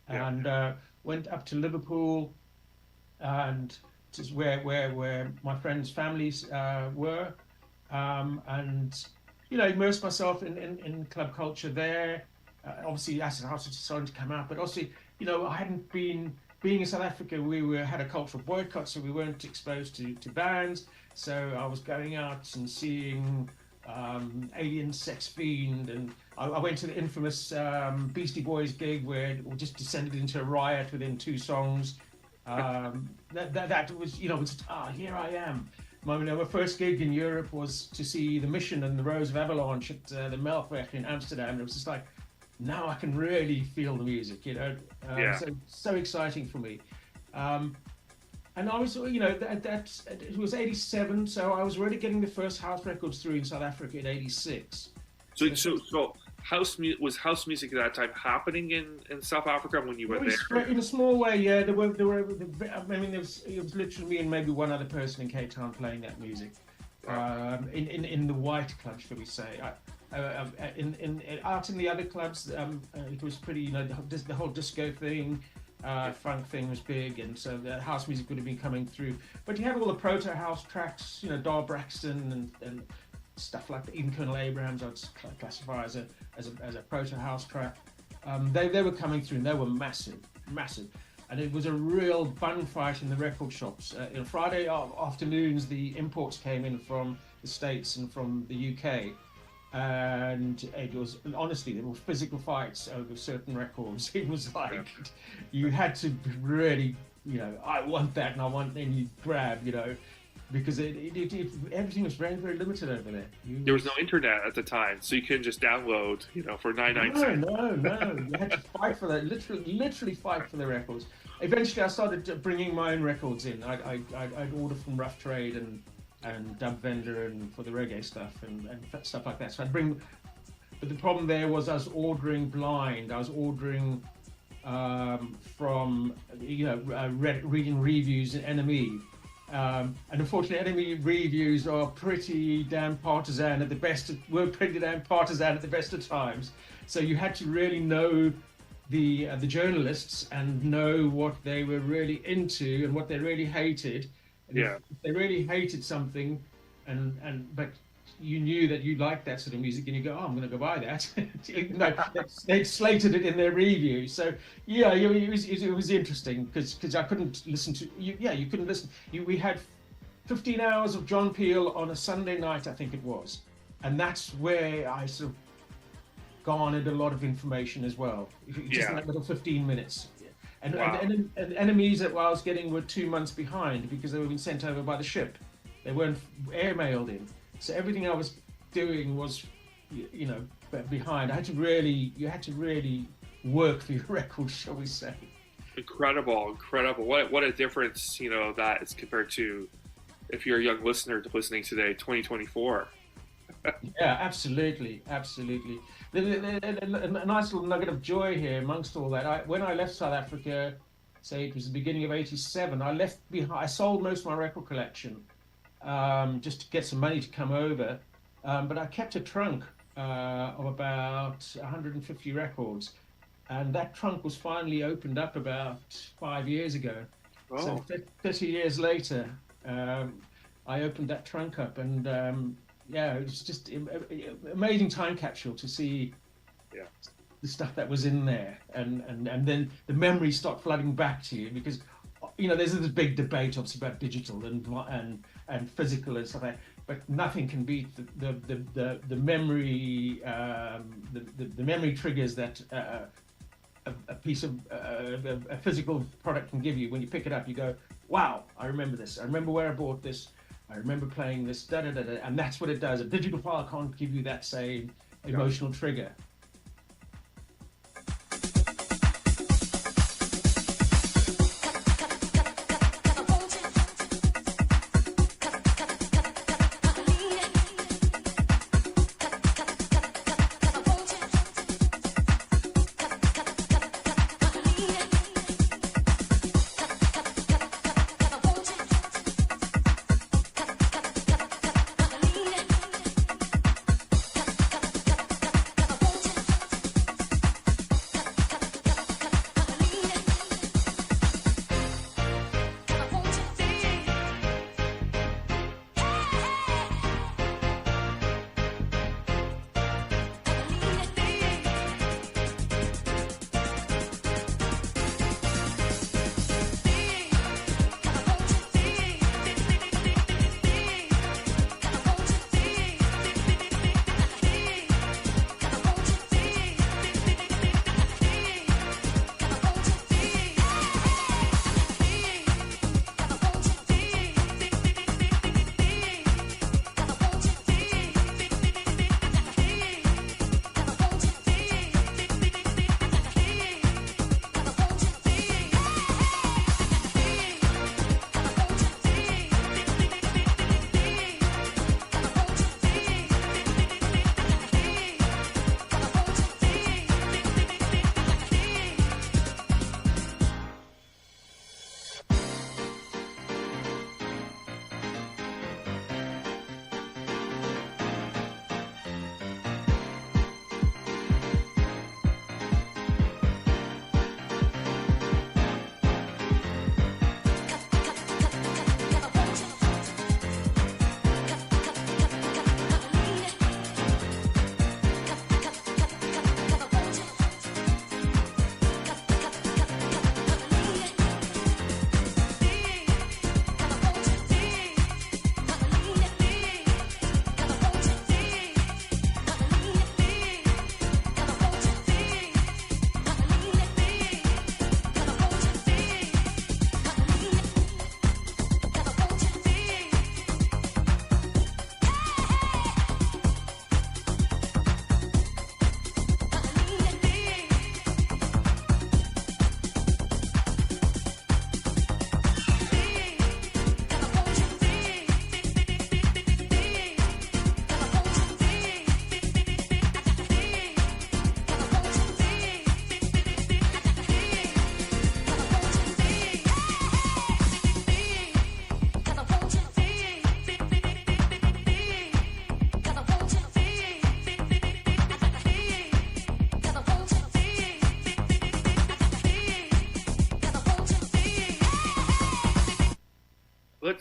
and went up to Liverpool, and this is where my friends' families were, and immersed myself in club culture there. Obviously, acid house was starting to come out, but also, I hadn't been. Being in South Africa, we had a cultural boycott, so we weren't exposed to bands. So I was going out and seeing Alien, Sex Fiend, and I went to the infamous Beastie Boys gig where it just descended into a riot within 2 songs. That was, here I am. My first gig in Europe was to see The Mission and the Rose of Avalanche at the Melkweg in Amsterdam. It was just like, now I can really feel the music, so exciting for me. And I was, it was '87, so I was already getting the first house records through in South Africa in '86. So house music at that time happening in South Africa when you were there? In a small way, yeah. There were. It was literally me and maybe one other person in Cape Town playing that music. In the white clubs, shall we say? Out in the other clubs, it was pretty. The whole disco thing. Funk thing was big, and so the house music would have been coming through. But you had all the proto house tracks, Dar Braxton and stuff like that. Even Colonel Abrams, I'd classify as a proto house track. They were coming through, and they were massive, and it was a real bun fight in the record shops. Friday afternoons, the imports came in from the States and from the UK. And it was, honestly, there were physical fights over certain records. It was like, you had to really, I want that, and you grab, because everything was very, very limited over there. There was no internet at the time, so you couldn't just download, for 99 cents. No. You had to fight for that. Literally fight for the records. Eventually, I started bringing my own records in. I'd order from Rough Trade and Dub Vendor and for the reggae stuff and stuff like that. So I'd bring. But the problem there was I was ordering blind. I was ordering from reading reviews in NME. And unfortunately, NME reviews are pretty damn partisan at the best. Were pretty damn partisan at the best of times. So you had to really know the journalists and know what they were really into and what they really hated. And if they really hated something, but you knew that you liked that sort of music, and you go, "Oh, I'm going to go buy that." They'd slated it in their review. So it was interesting because I couldn't listen to you. Yeah, you couldn't listen. We had 15 hours of John Peel on a Sunday night, I think it was, and that's where I sort of garnered a lot of information as well. Just in that little 15 minutes. And enemies that I was getting were 2 months behind because they were being sent over by the ship. They weren't airmailed in. So everything I was doing was, behind. You had to really work for your records, shall we say. Incredible. What a difference, that is compared to if you're a young listener listening today, 2024. Yeah, absolutely. A nice little nugget of joy here amongst all that. When I left South Africa, say it was the beginning of '87, I sold most of my record collection. Just to get some money to come over. But I kept a trunk of about 150 records. And that trunk was finally opened up about 5 years ago. Oh. So 30 years later, I opened that trunk up. And it was just an amazing time capsule to see the stuff that was in there. And then the memories start flooding back to you because, there's this big debate obviously about digital and physical and stuff like that, but nothing can beat the memory the memory triggers that a piece of a physical product can give you. When you pick it up, you go, wow, I remember this. I remember where I bought this. I remember playing this, and that's what it does. A digital file can't give you that same emotional trigger.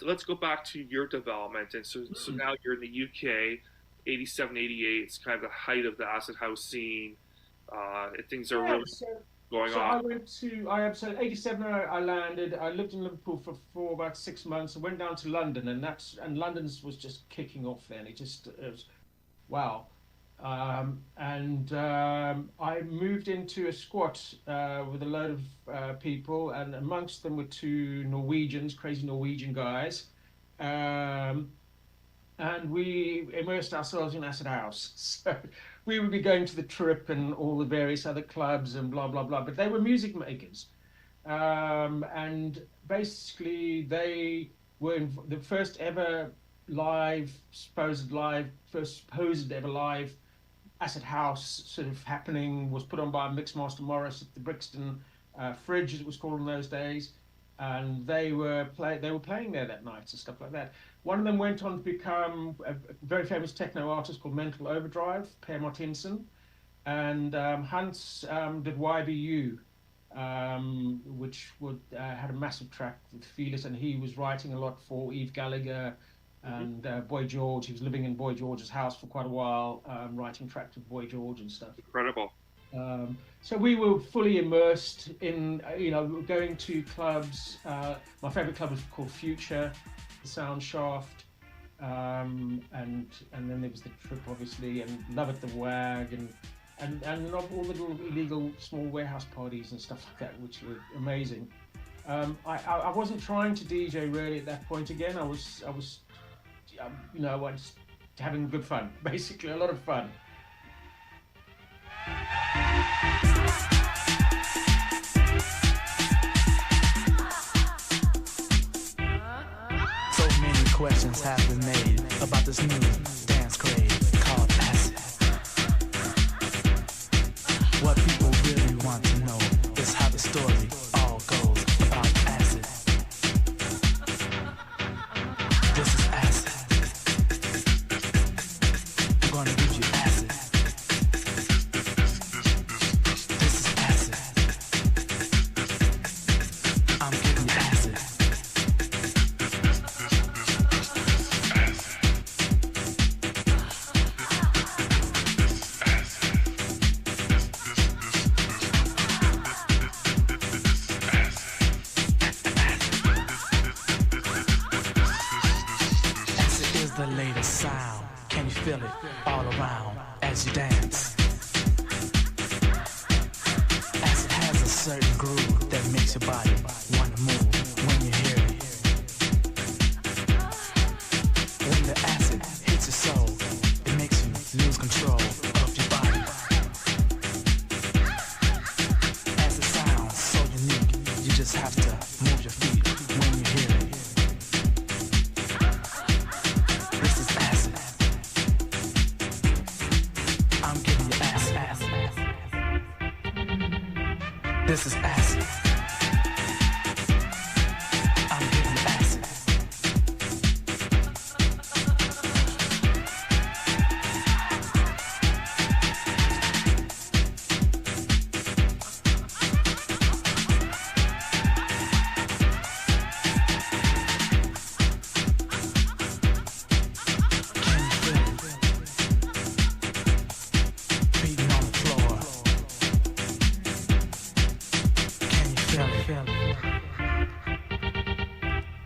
let's go back to your development. And so now you're in the UK, 87, 88. It's kind of the height of the acid house scene. Things are really going on. So 87 I landed. I lived in Liverpool for about 6 months. I went down to London, and London's was just kicking off then. It was wow. I moved into a squat with a load of people, and amongst them were two Norwegians, crazy Norwegian guys. And we immersed ourselves in acid house. So we would be going to the Trip and all the various other clubs and blah, blah, blah. But they were music makers. And basically they were the first ever supposed ever live acid house sort of happening was put on by Mixmaster Morris at the Brixton Fridge, as it was called in those days. And they were playing there that night and stuff like that. One of them went on to become a very famous techno artist called Mental Overdrive, Per Martinsen, and Hans did YBU, which had a massive track with Felis, and he was writing a lot for Eve Gallagher and Boy George. He was living in Boy George's house for quite a while, writing tracks with Boy George and stuff. Incredible. So we were fully immersed in, going to clubs. My favorite club was called Future, the Sound Shaft, and then there was the Trip, obviously, and Love at the Wag, and all the little illegal small warehouse parties and stuff like that, which were amazing. I wasn't trying to DJ really at that point again. I was having good fun, basically a lot of fun. So many questions have been made about this new dance craze called acid. What people really want to know is how the story all goes about acid. This is acid. I'm gonna give you acid. This is acid. I'm giving you acid. The latest sound, can you feel it all around as you dance? Acid has a certain groove that makes your body want to move when you hear it. When the acid hits your soul, it makes you lose control of your body. Acid sounds so unique, you just have to move your feet when you hear it. This is acid. I'm giving you acid.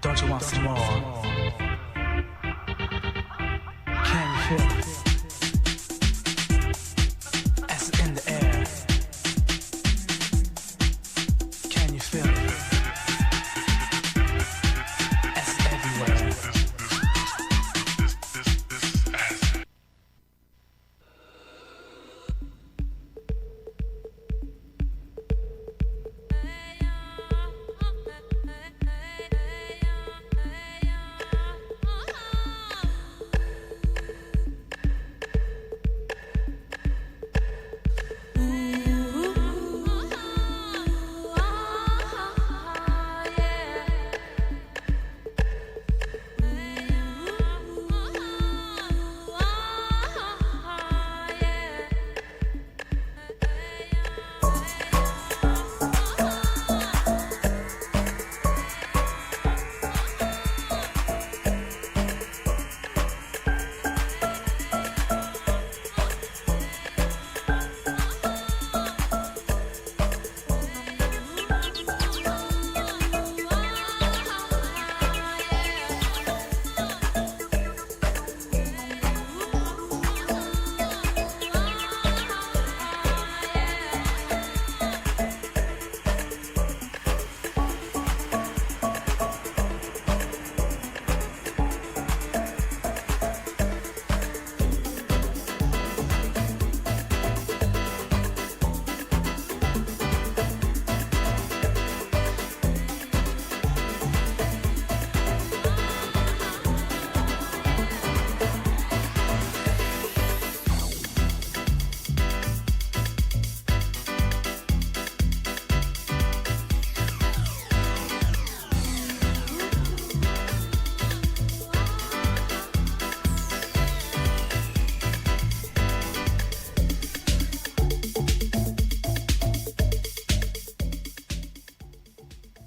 Don't you want some more? Can you feel it? Acid in the air. Can you feel it? Acid everywhere.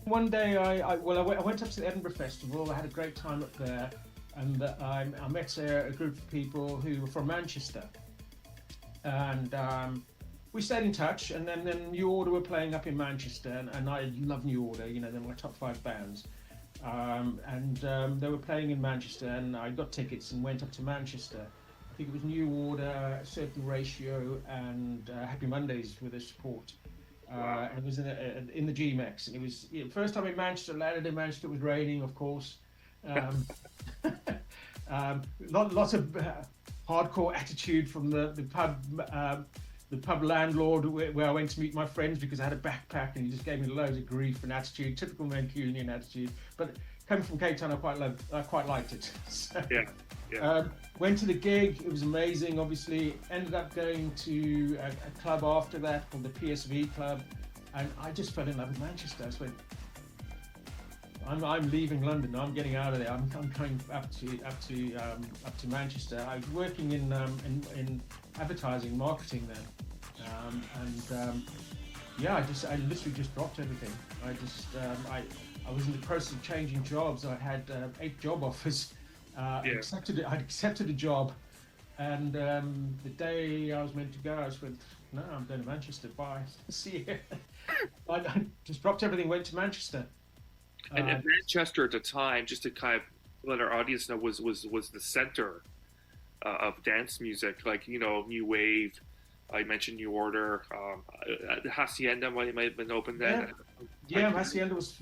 One day I went up to the Edinburgh Festival. I had a great time up there, and I met a group of people who were from Manchester, and we stayed in touch. And then New Order were playing up in Manchester, and I love New Order. You know, they're my top 5 bands, they were playing in Manchester, and I got tickets and went up to Manchester. I think it was New Order, Certain Ratio, and Happy Mondays with their support. And it was in the GMX, and it was first time in Manchester. Landed in Manchester. It was raining, of course. Lots of hardcore attitude from the pub landlord where I went to meet my friends because I had a backpack, and he just gave me loads of grief and attitude, typical Mancunian attitude. But coming from Cape Town, I quite liked it. So, went to the gig. It was amazing. Obviously, ended up going to a club after that called the PSV Club, and I just fell in love with Manchester. I just went, I'm leaving London. I'm getting out of there. I'm going up to Manchester. I was working in advertising, marketing then, I literally just dropped everything. I was in the process of changing jobs. I had 8 job offers. I'd accepted a job, and the day I was meant to go, I just went, no, I'm going to Manchester. Bye. See you. I just dropped everything, went to Manchester. And Manchester at the time, just to kind of let our audience know, was the center of dance music, like, you know, new wave. I mentioned New Order. The Hacienda might have been open then. Yeah, Hacienda was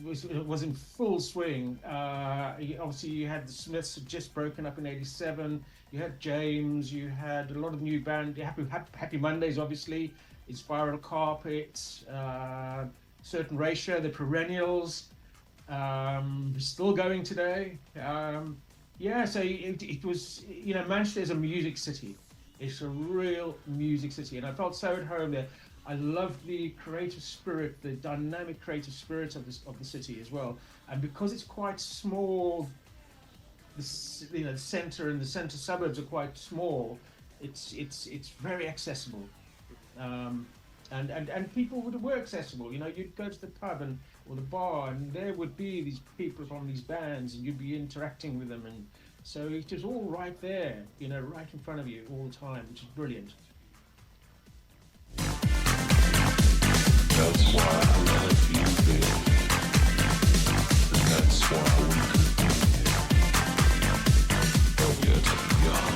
in full swing. Obviously, you had the Smiths had just broken up in '87. You had James. You had a lot of new band. Happy Mondays, obviously. Spiral Carpet. Certain Ratio. The Perennials. Still going today. So it was. You know, Manchester is a music city. It's a real music city, and I felt so at home there. I loved the creative spirit, the dynamic creative spirit of the city as well. And because it's quite small, the centre and the centre suburbs are quite small. It's very accessible, and people were accessible. You know, you'd go to the pub or the bar, and there would be these people from these bands, and you'd be interacting with them, and so it was all right there, you know, right in front of you all the time, which is brilliant. That's why I love you, baby. And that's why we could be here. But we're too young.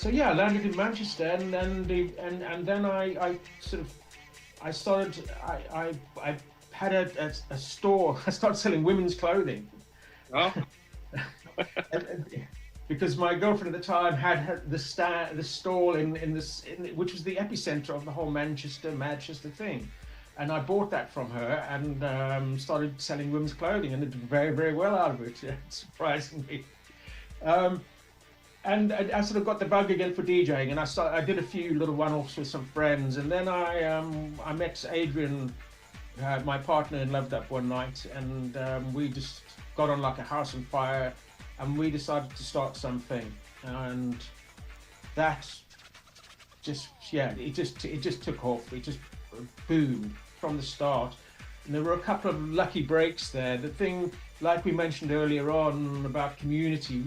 so yeah, I landed in Manchester, and then I had a store. I started selling women's clothing. Oh. Because my girlfriend at the time had the stall in which was the epicenter of the whole Manchester thing, and I bought that from her and started selling women's clothing, and did very, very well out of it, surprisingly. And I sort of got the bug again for DJing, and I did a few little one-offs with some friends, and then I met Adrian, my partner in Luvdup, one night, and we just got on like a house on fire, and we decided to start something, and that just it just took off. It just boomed from the start, and there were a couple of lucky breaks there. The thing, like we mentioned earlier on about community,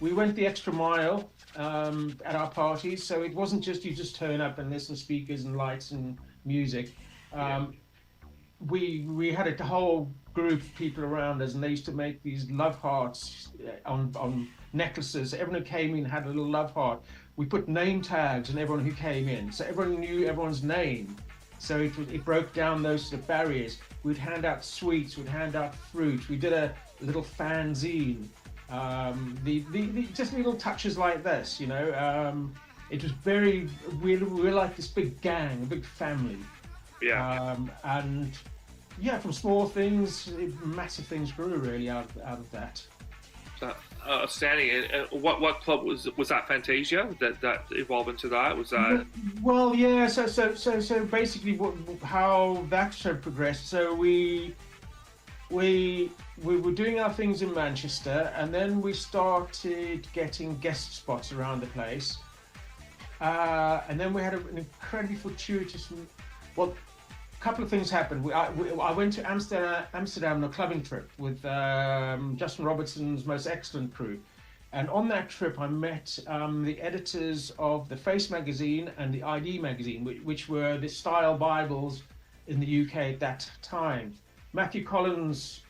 we went the extra mile at our parties, so it wasn't just you just turn up and listen to speakers and lights and music. We had a whole group of people around us, and they used to make these love hearts on necklaces. Everyone who came in had a little love heart. We put name tags on everyone who came in, so everyone knew everyone's name. So it broke down those sort of barriers. We'd hand out sweets, we'd hand out fruit. We did a little fanzine. The just little touches like this, you know. It was very. We were like this big gang, a big family. Yeah. And yeah, from small things, massive things grew really out of that. Outstanding. What club was that? Fantasia that evolved into that? Was that? Well, yeah. So basically, how that show progressed. So we were doing our things in Manchester, and then we started getting guest spots around the place. And then we had an incredibly fortuitous. Well, a couple of things happened. I went to Amsterdam on a clubbing trip with Justin Robertson's most excellent crew, and on that trip I met the editors of the Face magazine and the ID magazine, which were the style bibles in the UK at that time. Matthew Collins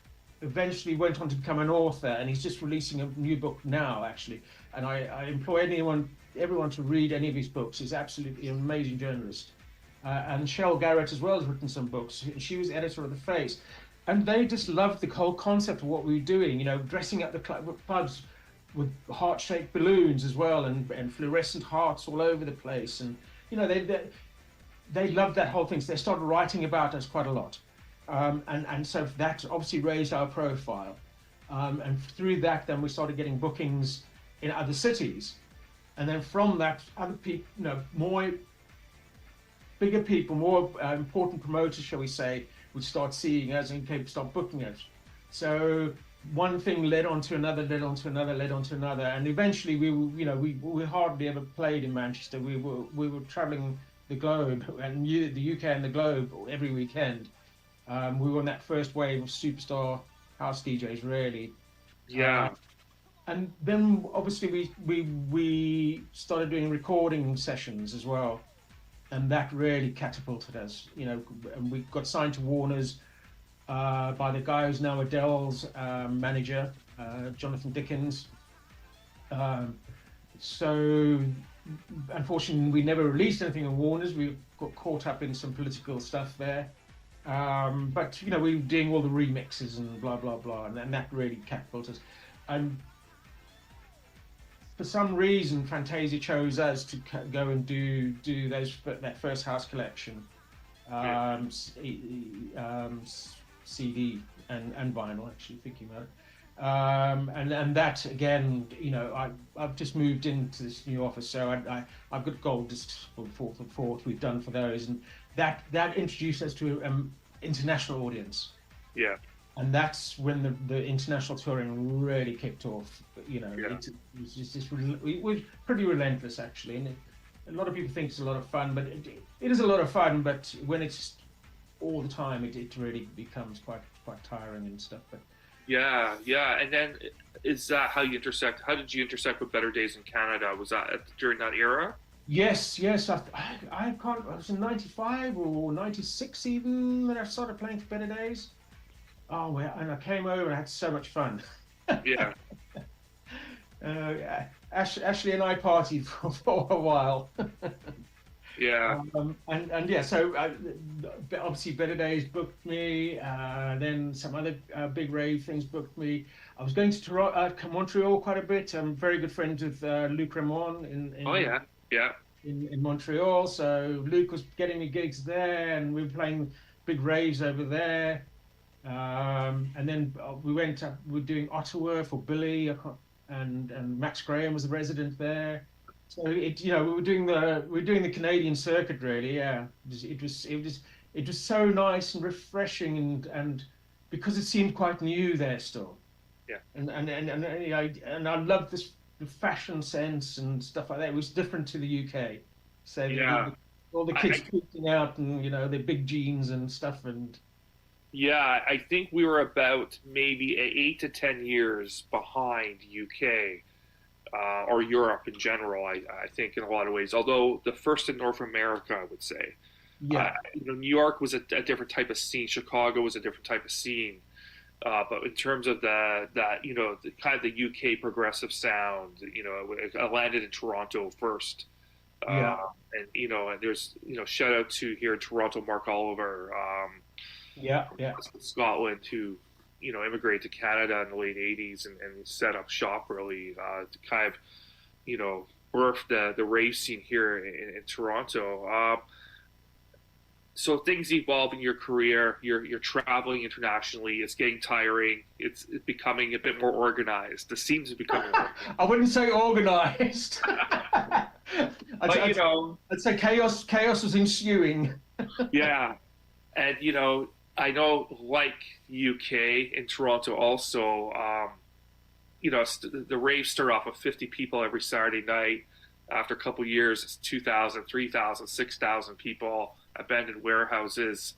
eventually went on to become an author, and he's just releasing a new book now, actually. And I implore everyone to read any of his books. He's absolutely an amazing journalist. And Cheryl Garrett as well has written some books. She was editor of The Face. And they just loved the whole concept of what we were doing, you know, dressing up the clubs with heart-shaped balloons as well, and fluorescent hearts all over the place. And, you know, they loved that whole thing. So they started writing about us quite a lot. And so that obviously raised our profile. And through that, then we started getting bookings in other cities. And then from that, other people, you know, bigger people, more important promoters, shall we say, would start seeing us and people start booking us. So one thing led on to another, led on to another, led on to another, and eventually we hardly ever played in Manchester. We were traveling the globe, and the UK and the globe every weekend. We were on that first wave of superstar house DJs, really. Yeah. And then obviously we started doing recording sessions as well. And that really catapulted us, you know, and we got signed to Warner's by the guy who's now Adele's manager, Jonathan Dickens. So unfortunately, we never released anything on Warner's. We got caught up in some political stuff there. But, you know, we were doing all the remixes and blah, blah, blah, and that really catapulted us. And for some reason, Fantasia chose us to go and do that first house collection, CD and vinyl. Actually, thinking about it, and that again, you know, I've just moved into this new office, so I've got gold discs for the fourth we've done for those, and that introduced us to an international audience. Yeah. And that's when the international touring really kicked off. You know, yeah. It was just it was pretty relentless, actually. And a lot of people think it's a lot of fun, but it is a lot of fun. But when it's all the time, it really becomes quite tiring and stuff. But yeah. And then is that how you intersect? How did you intersect with Better Days in Canada? Was that during that era? Yes. I can't. I was in '95 or '96 even when I started playing for Better Days. Oh, well, and I came over and I had so much fun. Yeah. Ashley and I partied for a while. Yeah. And yeah, so obviously Better Days booked me. Then some other big rave things booked me. I was going to Montreal quite a bit. I'm very good friends with Luc Ramon in Montreal. So Luke was getting me gigs there, and we were playing big raves over there. And then we were doing Ottawa for Billy, and Max Graham was the resident there. So we were doing the Canadian circuit really. Yeah, it was so nice and refreshing, and because it seemed quite new there still. Yeah. And I loved the fashion sense and stuff like that. It was different to the UK. So all the kids tweeting out, and their big jeans and stuff, and. Yeah, I think we were about maybe 8 to 10 years behind UK or Europe in general, I think, in a lot of ways. Although the first in North America, I would say. Yeah. New York was a different type of scene. Chicago was a different type of scene. But in terms of the kind of the UK progressive sound, it landed in Toronto first. And there's there's shout out to here in Toronto, Mark Oliver. Scotland, who immigrated to Canada in the late '80s and set up shop really to kind of birth the rave scene here in Toronto. So things evolve in your career. You're traveling internationally. It's getting tiring. It's becoming a bit more organized. The scenes are becoming. I wouldn't say organized. I'd say chaos. Chaos was ensuing. Yeah, and I know, like UK in Toronto also, the raves start off with 50 people every Saturday night. After a couple of years, it's 2,000, 3,000, 6,000 people, abandoned warehouses.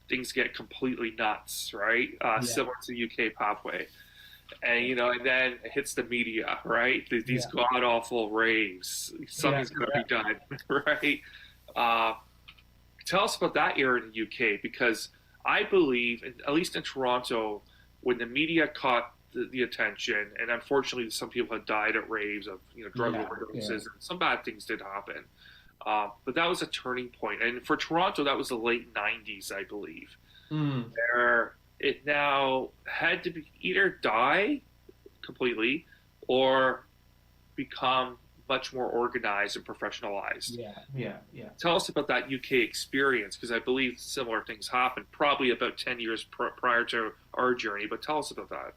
Things get completely nuts, right? Similar to the UK pathway. And, and then it hits the media, right? These god-awful raves. Something's going to be done, right? Tell us about that era in the UK, because I believe, at least in Toronto, when the media caught the attention, and unfortunately some people had died at raves of drug overdoses, and some bad things did happen. But that was a turning point. And for Toronto, that was the late 90s, I believe. Where it now had to be either die completely or become much more organized and professionalized. Yeah. Tell us about that UK experience, because I believe similar things happened probably about 10 years prior to our journey, but tell us about that.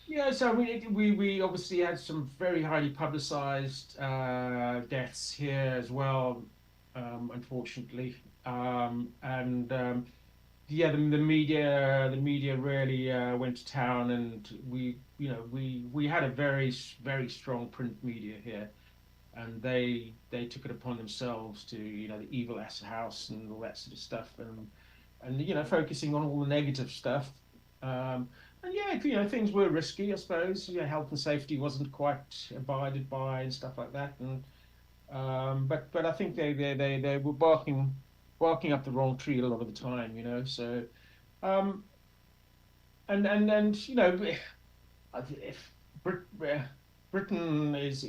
Yeah, so we obviously had some very highly publicized deaths here as well, unfortunately. The media really went to town, and we had a very, very strong print media here. And they took it upon themselves to the evil ass house and all that sort of stuff, and focusing on all the negative stuff, and things were risky, I suppose. Health and safety wasn't quite abided by and stuff like that, and but I think they were barking up the wrong tree a lot of the time, so if Britain is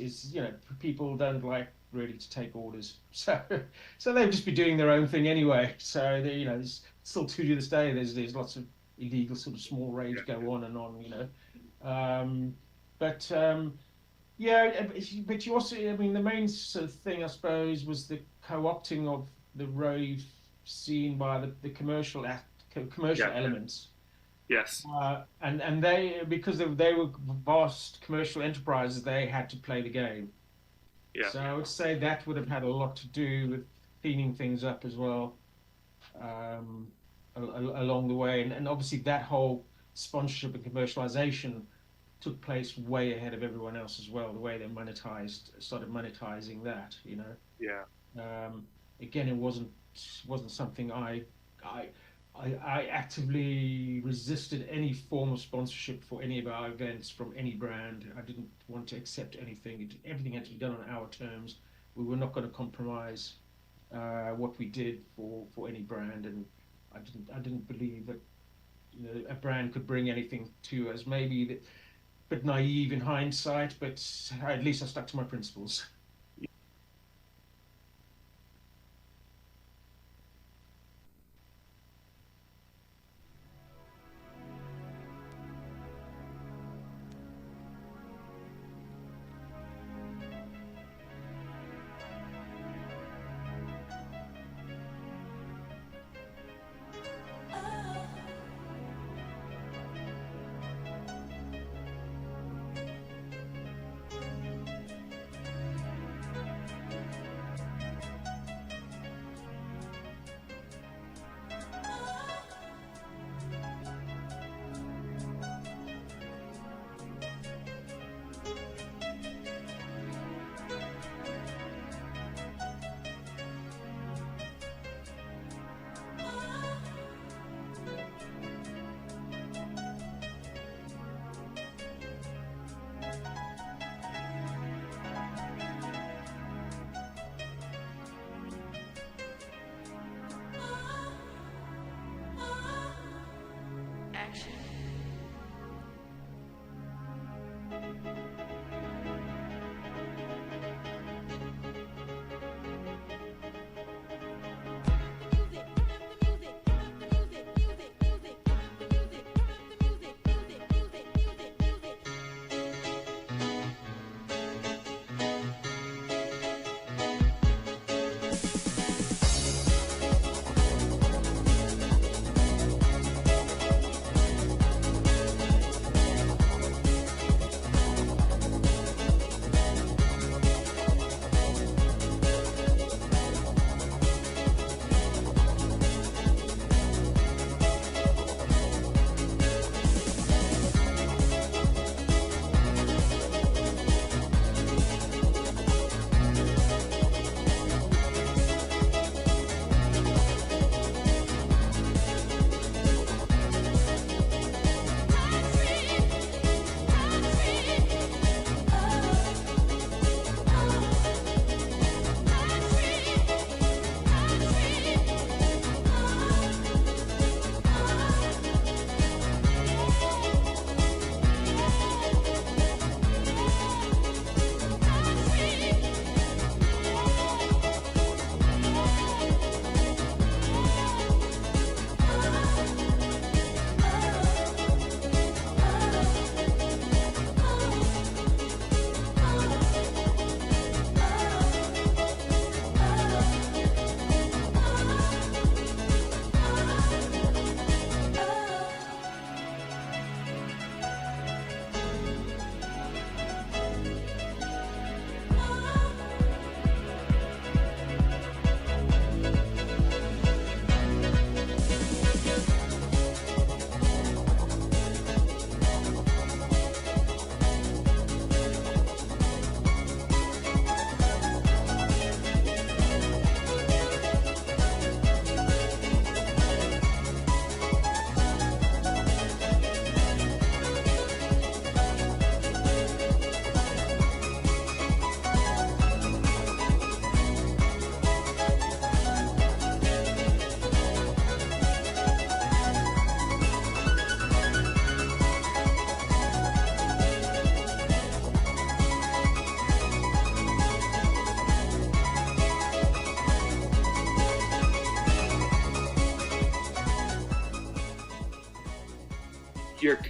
people don't like really to take orders, so they'd just be doing their own thing anyway. So there's still to this day there's lots of illegal sort of small raves go on and on, but you also, the main sort of thing I suppose was the co-opting of the rave scene by the commercial elements. Yes. And they, because they were vast commercial enterprises, they had to play the game. Yeah. So I would say that would have had a lot to do with cleaning things up as well, along the way. And obviously that whole sponsorship and commercialization took place way ahead of everyone else as well. The way they started monetizing that, Yeah. Again, it wasn't something I actively resisted any form of sponsorship for any of our events from any brand. I didn't want to accept anything. Everything had to be done on our terms. We were not going to compromise what we did for any brand, and I didn't believe that a brand could bring anything to us. Maybe bit naive in hindsight, but at least I stuck to my principles.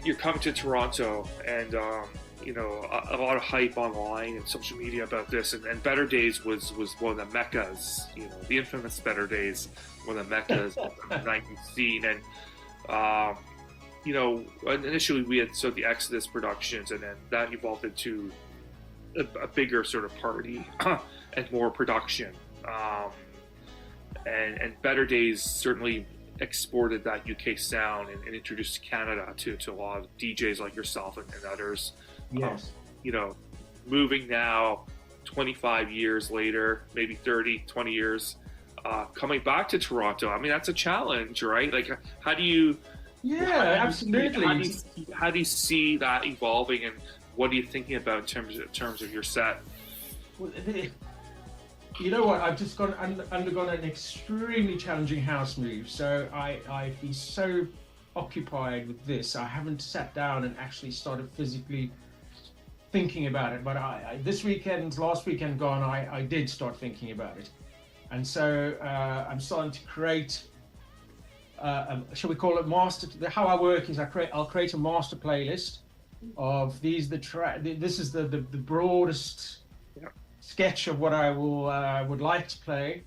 you're coming to Toronto, and you know, a lot of hype online and social media about this, and Better Days was one of the meccas, you know, the infamous Better Days, one of the meccas of the 90s scene, and you know, initially we had the Exodus Productions, and then that evolved into a bigger sort of party and more production, and Better Days certainly exported that UK sound and introduced Canada to a lot of DJs like yourself and others. Yes. You know, moving now 25 years later, maybe 30, 20 years, coming back to Toronto, I mean, that's a challenge, right? Like, how do you... Yeah, absolutely. How do you see that evolving, and what are you thinking about in terms of your set? Well, you know what? I've just undergone an extremely challenging house move, so I've been so occupied with this. I haven't sat down and actually started physically thinking about it. But last weekend gone, I did start thinking about it. And so I'm starting to create, shall we call it master? How I work is I'll create a master playlist of these. This is the broadest sketch of what I would like to play,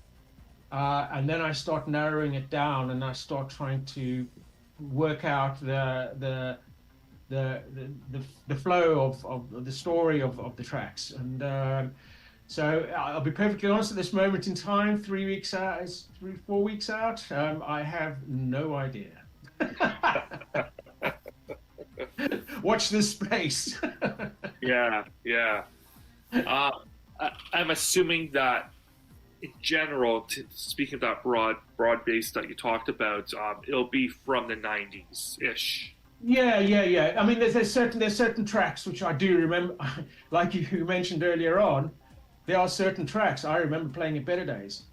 and then I start narrowing it down, and I start trying to work out the flow of the story of the tracks. And so I'll be perfectly honest, at this moment in time, 3 weeks out, 4 weeks out, I have no idea. Watch this space. Yeah. I'm assuming that in general, speaking of that broad base that you talked about, it'll be from the 90s-ish. Yeah. I mean, there's certain tracks which I do remember, like you mentioned earlier on. There are certain tracks I remember playing in Better Days,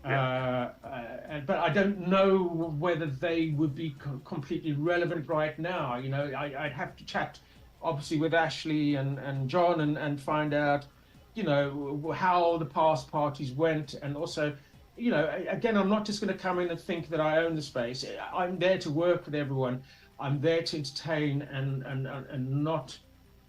but I don't know whether they would be completely relevant right now. You know, I'd have to chat, obviously, with Ashley and John and find out, you know, how the past parties went, and also, you know, again, I'm not just going to come in and think that I own the space. I'm there to work with everyone. I'm there to entertain and not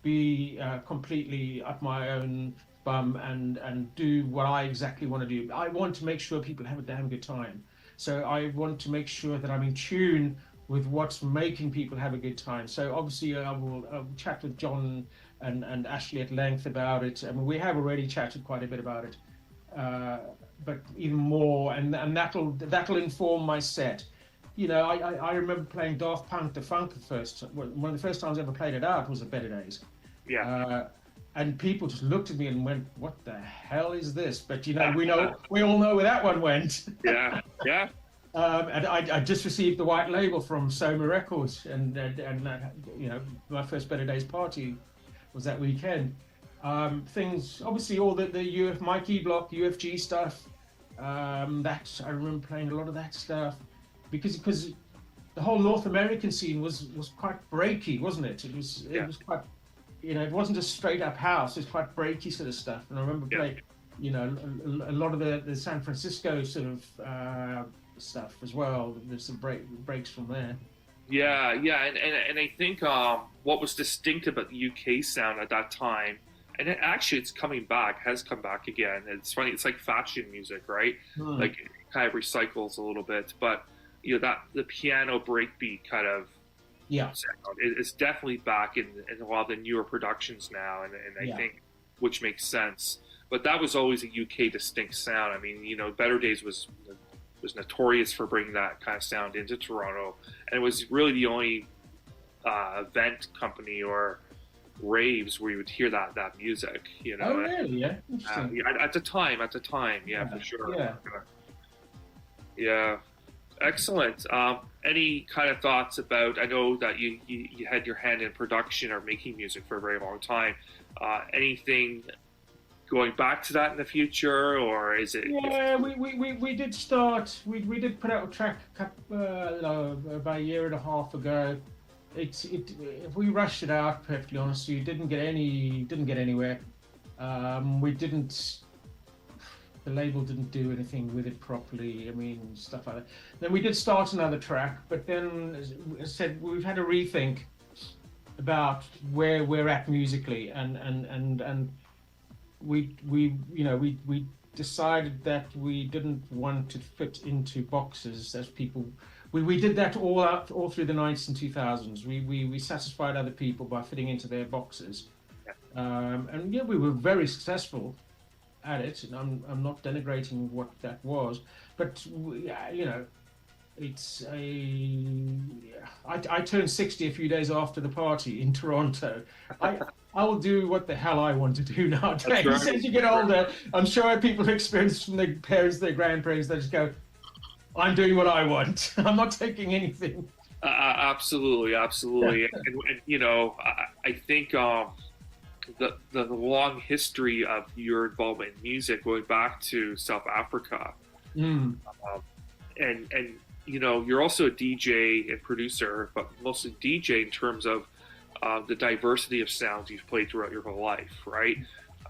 be completely up my own bum and do what I exactly want to do. I want to make sure people have a damn good time. So I want to make sure that I'm in tune with what's making people have a good time. So obviously I'll chat with John and Ashley at length about it. I mean, we have already chatted quite a bit about it, but even more, and that'll inform my set. You know, I remember playing Daft Punk the Funk one of the first times I ever played it out was at Better Days. Yeah. And people just looked at me and went, "What the hell is this?" But you know, we all know where that one went. Yeah. And I just received the white label from Soma Records, and you know, my first Better Days party was that weekend. Things, obviously, all the Mikey Block, UFG stuff. That I remember playing a lot of that stuff because the whole North American scene was quite breaky, wasn't it? It was quite. You know, it wasn't just straight up house. It was quite breaky sort of stuff. And I remember playing, you know, a lot of the San Francisco sort of stuff as well. There's some breaks from there. Yeah, and I think what was distinct about the UK sound at that time, and it's coming back, has come back again. It's funny. It's like fashion music, right? Like it kind of recycles a little bit, but you know that the piano breakbeat kind of. Yeah, it's definitely back in a lot of the newer productions now, and I think, which makes sense. But that was always a UK distinct sound. I mean, you know, Better Days was notorious for bringing that kind of sound into Toronto, and it was really the only event company or raves where you would hear that music. You know, oh really? Yeah, interesting. At the time, for sure. Yeah. Excellent. Any kind of thoughts about? I know that you had your hand in production or making music for a very long time. Anything going back to that in the future, or is it? Yeah, we did start. We did put out a track about a year and a half ago. If we rushed it out, perfectly honest, you didn't get anywhere. We didn't. The label didn't do anything with it properly. I mean, stuff like that. Then we did start another track, but then, as I said, we've had a rethink about where we're at musically, and we decided that we didn't want to fit into boxes as people. We did that all through the 90s and 2000s. We satisfied other people by fitting into their boxes, and we were very successful at it, and I'm not denigrating what that was, but you know, it's I turned 60 a few days after the party in Toronto. I will do what the hell I want to do nowadays. Right. As you get older, I'm sure people experience from their parents, their grandparents, they just go, I'm doing what I want. I'm not taking anything. Absolutely. and you know, I think the long history of your involvement in music going back to South Africa, and you're also a DJ and producer, but mostly DJ in terms of the diversity of sounds you've played throughout your whole life, right?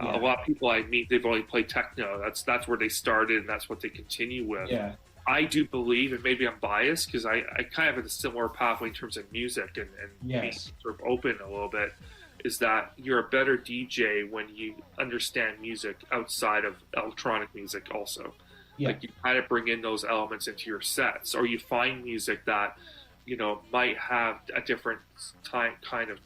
Yeah. A lot of people I meet, they've only played techno. That's where they started, and that's what they continue with. Yeah. I do believe, and maybe I'm biased because I kind of have a similar pathway in terms of music and being sort of open a little bit, is that you're a better DJ when you understand music outside of electronic music also. Yeah. Like you kind of bring in those elements into your sets, or you find music that, might have a different kind of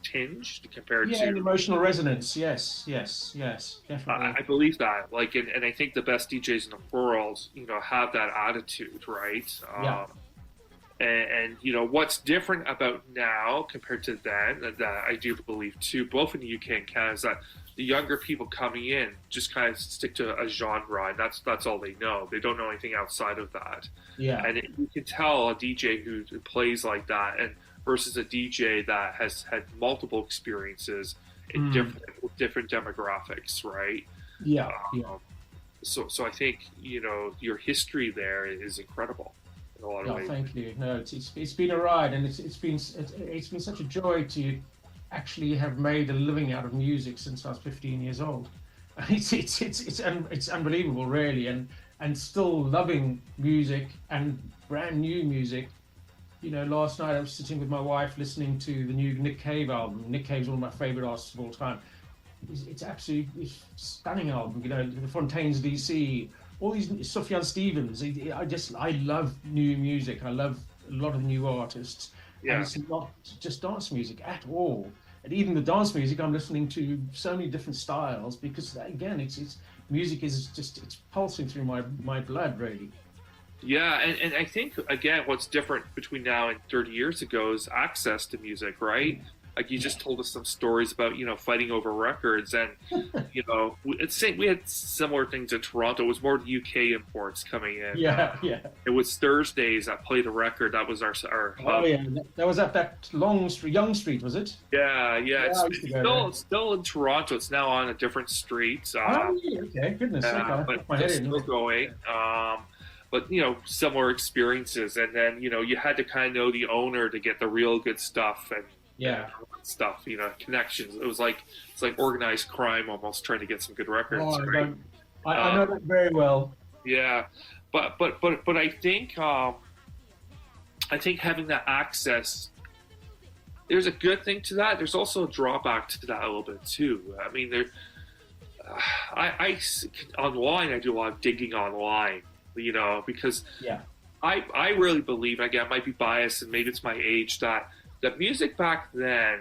tinge compared to emotional resonance. Yes, definitely. I believe that. Like, and I think the best DJs in the world, have that attitude, right? And what's different about now compared to then, that I do believe too, both in the UK and Canada, is that the younger people coming in just kind of stick to a genre, and that's all they know. They don't know anything outside of that. Yeah. And you can tell a DJ who plays like that and versus a DJ that has had multiple experiences in different demographics, right? Yeah. So I think your history there is incredible in a lot of ways. Thank you. No, it's been a ride, and it's been such a joy to actually have made a living out of music since I was 15 years old. It's unbelievable, really, and still loving music and brand new music. Last night I was sitting with my wife listening to the new Nick Cave album. Nick Cave's one of my favorite artists of all time. It's absolutely stunning album. The Fontaines DC, all these Sufjan Stevens. I love new music. I love a lot of new artists. Yeah. And it's not just dance music at all. And even the dance music, I'm listening to so many different styles because again, it's music is just it's pulsing through my blood, really. Yeah, and I think, again, what's different between now and 30 years ago is access to music, right? Like you just told us some stories about, fighting over records, and, we had similar things in Toronto. It was more the UK imports coming in. Yeah. It was Thursdays that Play the Record. That was our hub. Oh, yeah. That was at that long street, Young Street, was it? Yeah. It's still in Toronto. It's now on a different street. Okay, goodness. But it's still going. But, similar experiences. And then, you had to kind of know the owner to get the real good stuff and stuff, connections. It's like organized crime almost, trying to get some good records. Right? I know that very well. Yeah. But I think having that access, there's a good thing to that. There's also a drawback to that a little bit too. I mean, I online, I do a lot of digging online. Because I really believe, again, I might be biased and maybe it's my age, that the music back then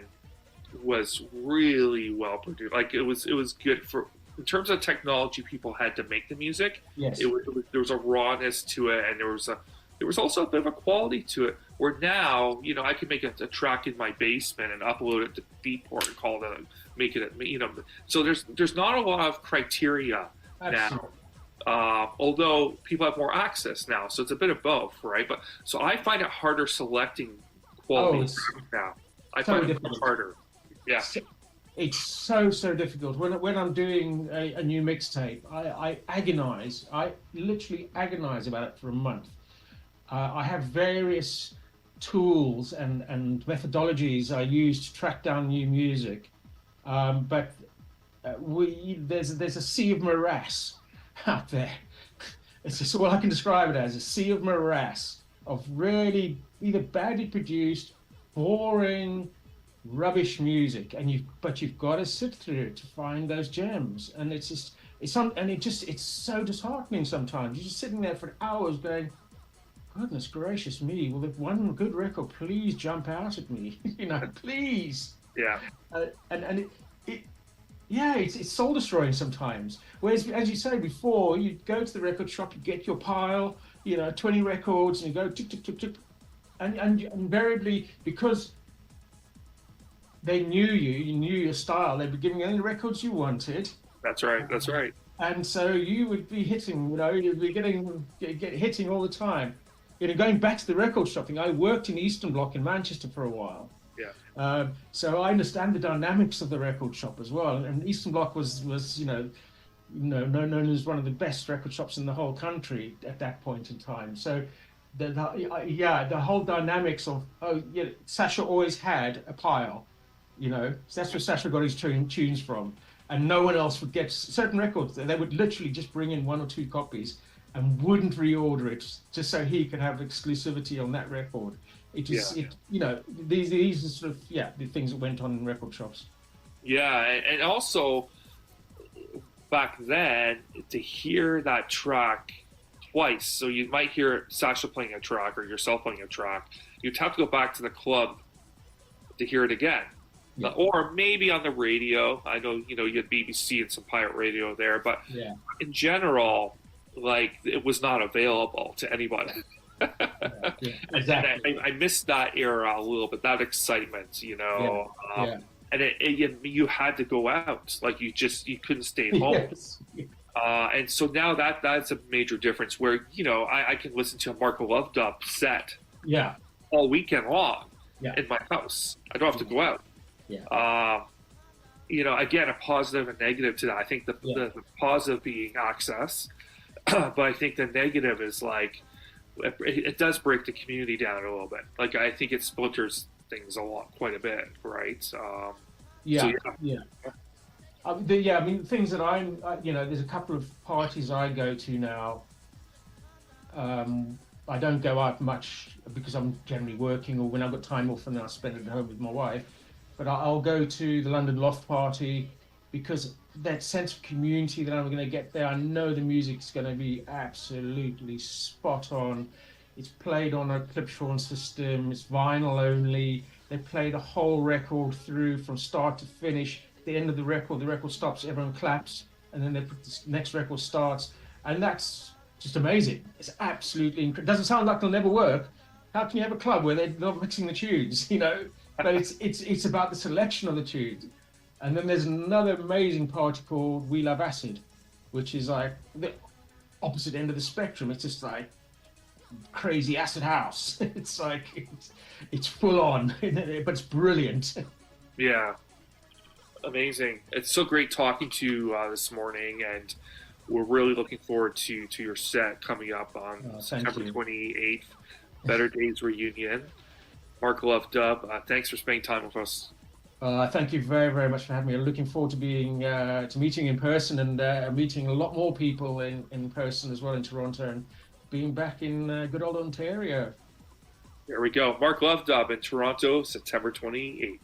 was really well produced. Like it was good for, in terms of technology people had to make the music. Yes. There was a rawness to it, and there was also a bit of a quality to it. Where now, I can make a track in my basement and upload it to Beatport and call it, make it, So there's not a lot of criteria now. Although people have more access now, so it's a bit of both, right? But so I find it harder selecting quality now. I find it harder. Yeah. It's so difficult. When I'm doing a new mixtape, I agonize. I literally agonize about it for a month. I have various tools and methodologies I use to track down new music, but there's a sea of morass out there. It's just what I can describe it as, a sea of morass of really either badly produced, boring, rubbish music, but you've got to sit through it to find those gems, and it's so disheartening sometimes. You're just sitting there for hours going, goodness gracious me, will the one good record please jump out at me? Please. Yeah. It's soul destroying sometimes. Whereas, as you say before, you go to the record shop, you get your pile, 20 records, and you go tick, tick, tick, tick. And invariably, because they knew you knew your style, they'd be giving you any records you wanted. That's right. And so you would be hitting, you'd be hitting all the time. Going back to the record shopping, I worked in Eastern Bloc in Manchester for a while. Yeah. So I understand the dynamics of the record shop as well. And Eastern Bloc was known as one of the best record shops in the whole country at that point in time. So the whole dynamics of Sasha always had a pile, so that's where Sasha got his tunes from, and no one else would get certain records. They would literally just bring in 1 or 2 copies and wouldn't reorder it just so he could have exclusivity on that record. These are sort of the things that went on in record shops. Yeah, and also back then to hear that track twice, so you might hear Sasha playing a track or yourself playing a track, you'd have to go back to the club to hear it again. Yeah. Or maybe on the radio. I know, you had BBC and some pirate radio there, but in general, like, it was not available to anybody. Exactly. I missed that era a little bit, that excitement, and you had to go out, like you couldn't stay home. Yes. And so now that's a major difference where, I can listen to a Mark Luvdup set all weekend long in my house. I don't have to go out. Again, a positive and negative to that. I think the positive being access, but I think the negative is like, it does break the community down a little bit. Like, I think it splinters things quite a bit, right? Things that there's a couple of parties I go to now. I don't go out much because I'm generally working, or when I've got time off and then I spend it at home with my wife. But I'll go to the London Loft Party because that sense of community that I'm going to get there, I know the music's going to be absolutely spot on. It's played on a Clipshawn system, it's vinyl only. They play the whole record through from start to finish. At the end of the record stops, everyone claps, and then the next record starts. And that's just amazing. It's absolutely incredible. It doesn't sound like it'll never work. How can you have a club where they're not mixing the tunes, But it's about the selection of the tunes. And then there's another amazing party called We Love Acid, which is like the opposite end of the spectrum. It's just like crazy acid house. It's like, it's full on, but it's brilliant. Yeah. Amazing. It's so great talking to you this morning, and we're really looking forward to your set coming up on September 28th, Better Days Reunion. Mark Luvdup, thanks for spending time with us. Thank you very, very much for having me. I'm looking forward to meeting in person and meeting a lot more people in person as well in Toronto, and being back in good old Ontario. There we go. Mark Luvdup in Toronto, September 28th.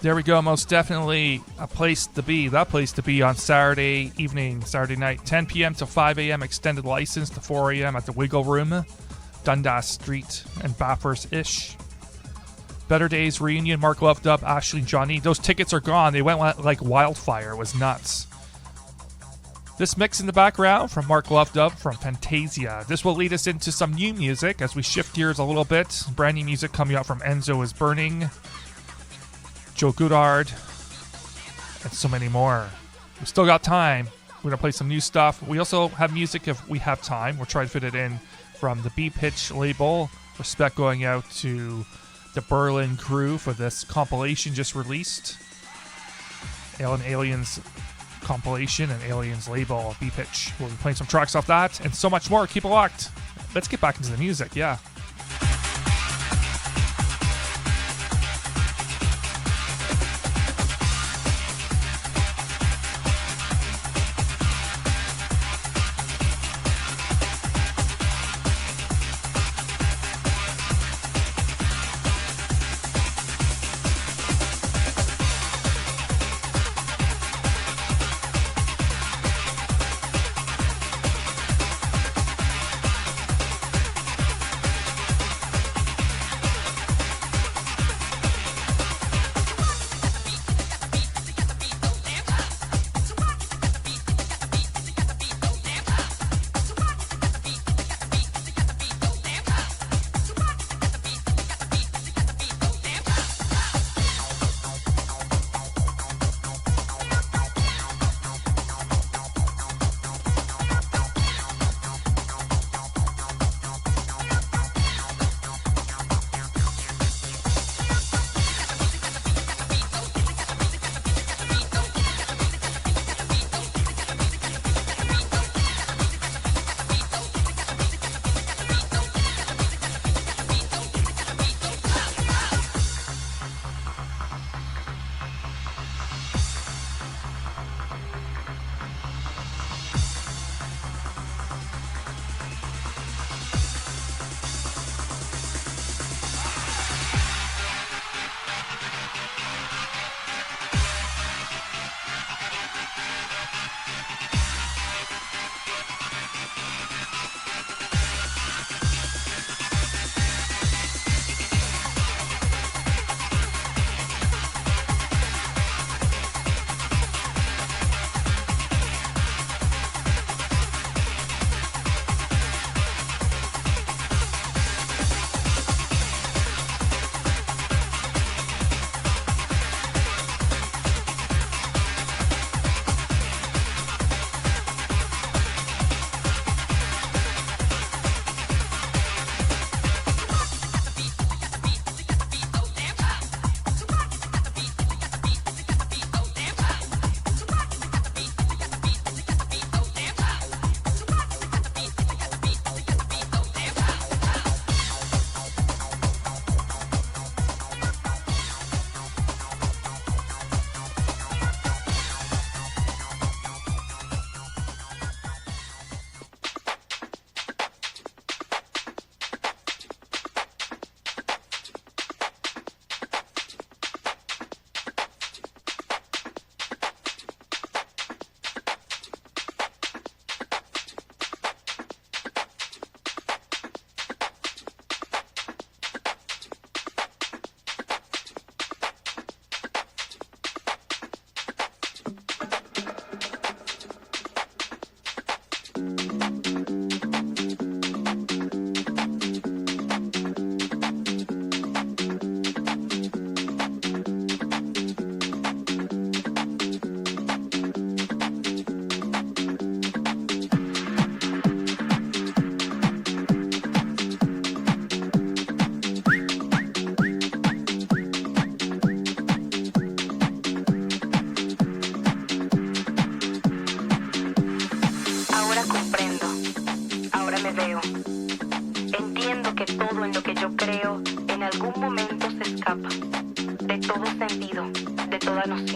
There we go. Most definitely a place to be. That place to be on Saturday evening, Saturday night, 10 p.m. to 5 a.m. Extended license to 4 a.m. at the Wiggle Room, Dundas Street and Bathurst-ish. Better Days Reunion, Mark Luvdup, Ashley, Johnny. Those tickets are gone. They went like wildfire. It was nuts. This mix in the background from Mark Luvdup from Fantasia. This will lead us into some new music as we shift gears a little bit. Brand new music coming out from Enzo is Burning, Joe Goddard, and so many more. We've still got time. We're going to play some new stuff. We also have music if we have time. We'll try to fit it in from the B-Pitch label. Respect going out to the Berlin crew for this compilation just released. Alien Aliens compilation and Aliens label, B-Pitch. We'll be playing some tracks off that and so much more. Keep it locked. Let's get back into the music, yeah.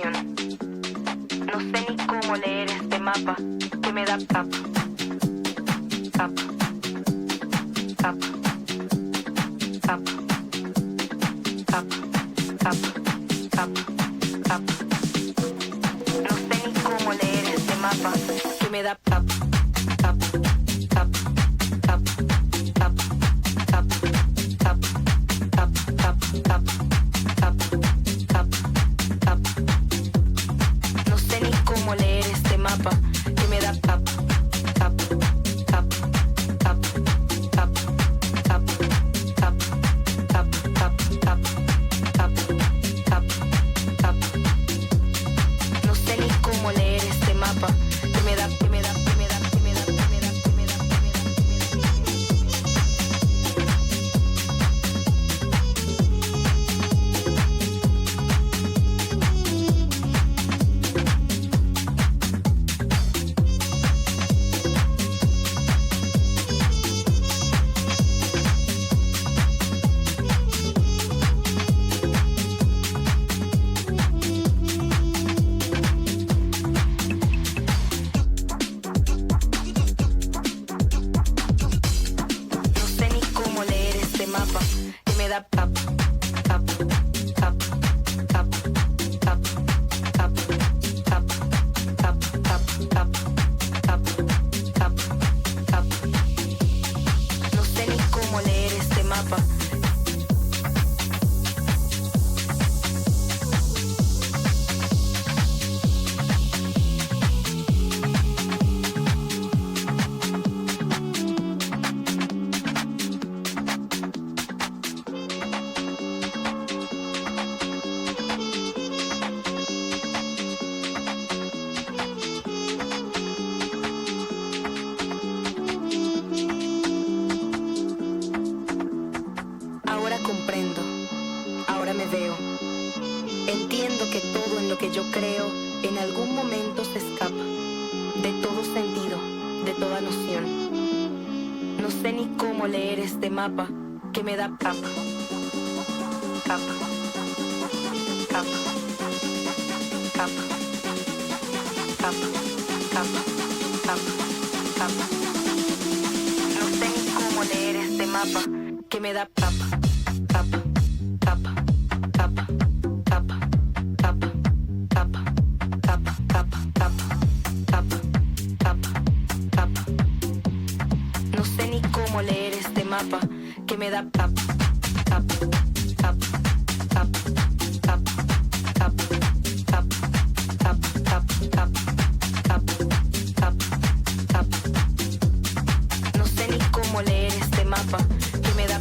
noción. No sé ni cómo leer este mapa que me da tap, tap, tap, tap, tap, tap, tap, tap. No sé ni cómo leer este mapa que me da tap, tap, tap, tap, tap, tap, tap, tap, tap, tap, tap, tap, tap. No sé ni cómo leer este mapa que me da tap, tap, tap, tap, tap, tap, tap, tap, tap, tap, tap, tap, tap. No sé ni cómo leer este mapa que me da, que me da, que me da, que me da, que me da, que me da, que me da, que me da. No sé ni cómo leer este mapa que me da tap, tap, tap, tap, tap, tap, tap, tap, tap, tap, tap, tap, tap. No sé ni cómo leer este mapa. Ahora comprendo, ahora me veo. Entiendo que todo en lo que yo creo en algún momento se escapa de todo sentido, de toda noción. No sé ni cómo leer este mapa que me da tap, tap, tap, tap, tap, tap, tap, tap. No sé ni cómo leer este mapa que me da tap, tap, tap, tap, tap, tap, tap, tap, tap, tap, tap, tap, tap. No sé ni cómo leer este mapa que me da tap, tap, tap, tap, tap, tap, tap, tap, tap, tap, tap, tap, tap. No sé ni cómo leer este mapa que me da.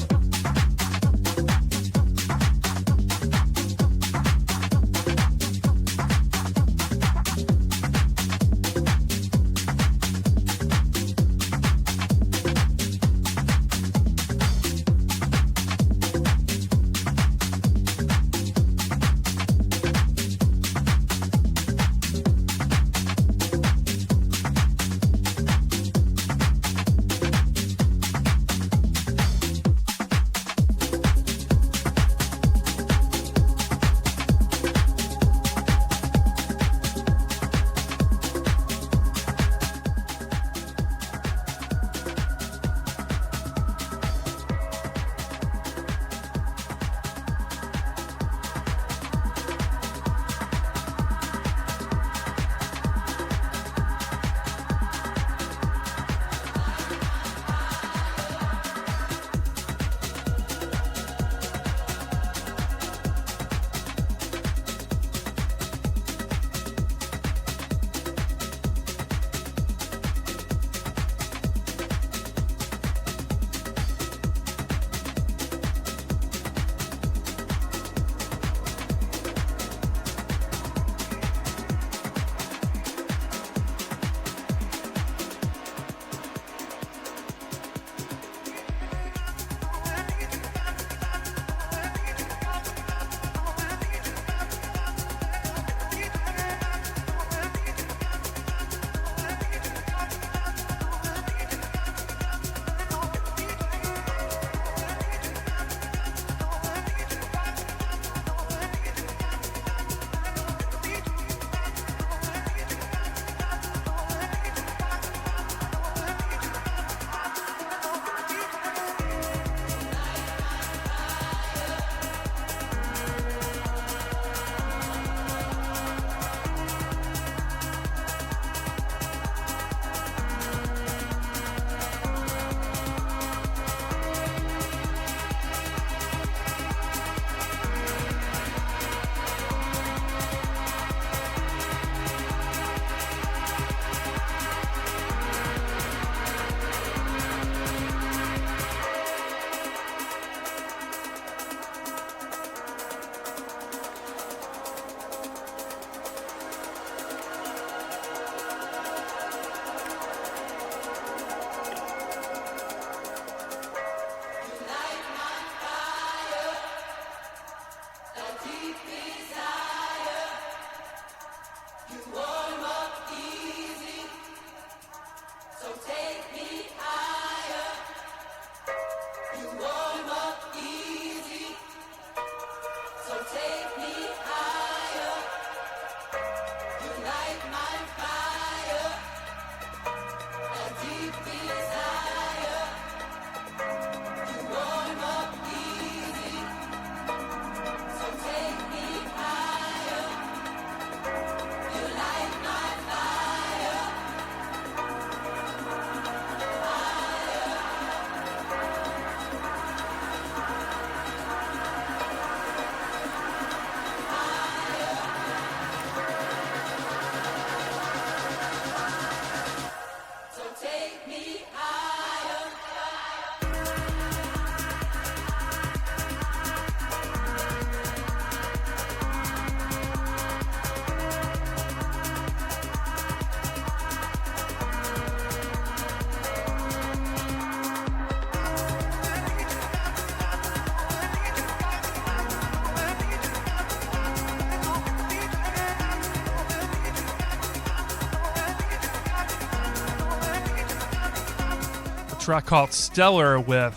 Track called Stellar with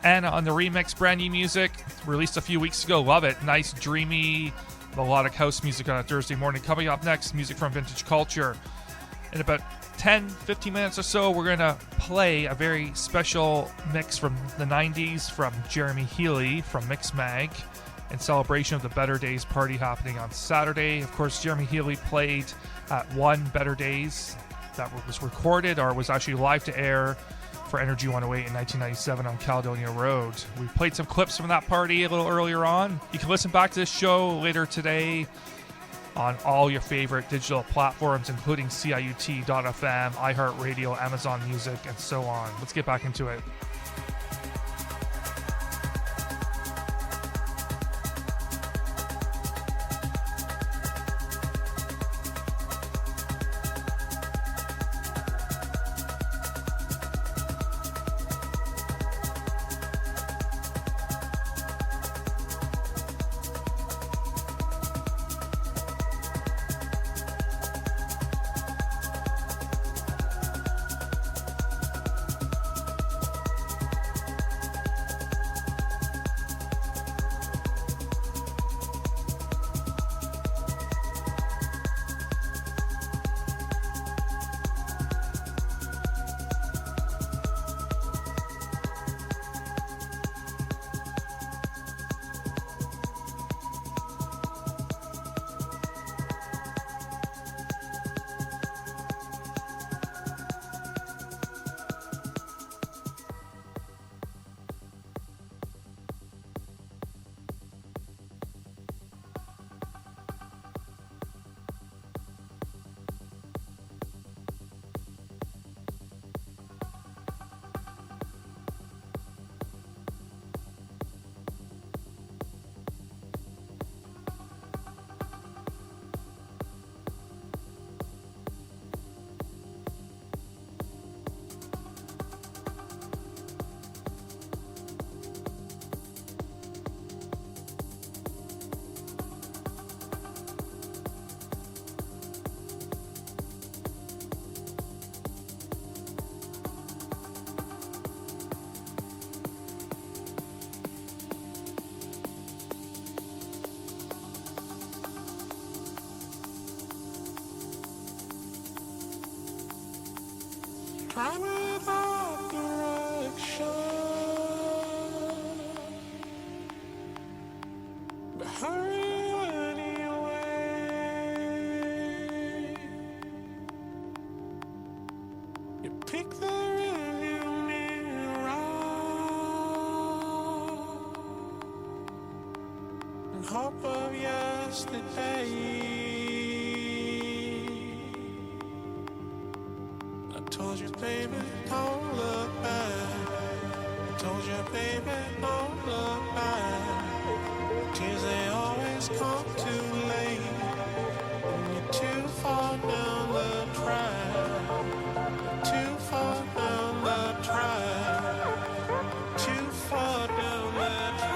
Anna on the remix, brand new music, released a few weeks ago. Love it. Nice, dreamy, melodic house music on a Thursday morning. Coming up next, music from Vintage Culture. In about 10-15 minutes or so, we're going to play a very special mix from the 90s from Jeremy Healy from MixMag in celebration of the Better Days party happening on Saturday. Of course, Jeremy Healy played at one Better Days that was recorded or was actually live to air for Energy 108 in 1997 on Caledonia Road. We played some clips from that party a little earlier on. You can listen back to this show later today on all your favorite digital platforms, including CIUT.FM, iHeartRadio, Amazon Music, and so on. Let's get back into it. Hope of yesterday. I told you, baby, don't look back. I told you, baby, don't look back. Tears, they always come too late when you're too far down the track. Too far down the track. Too far down the track.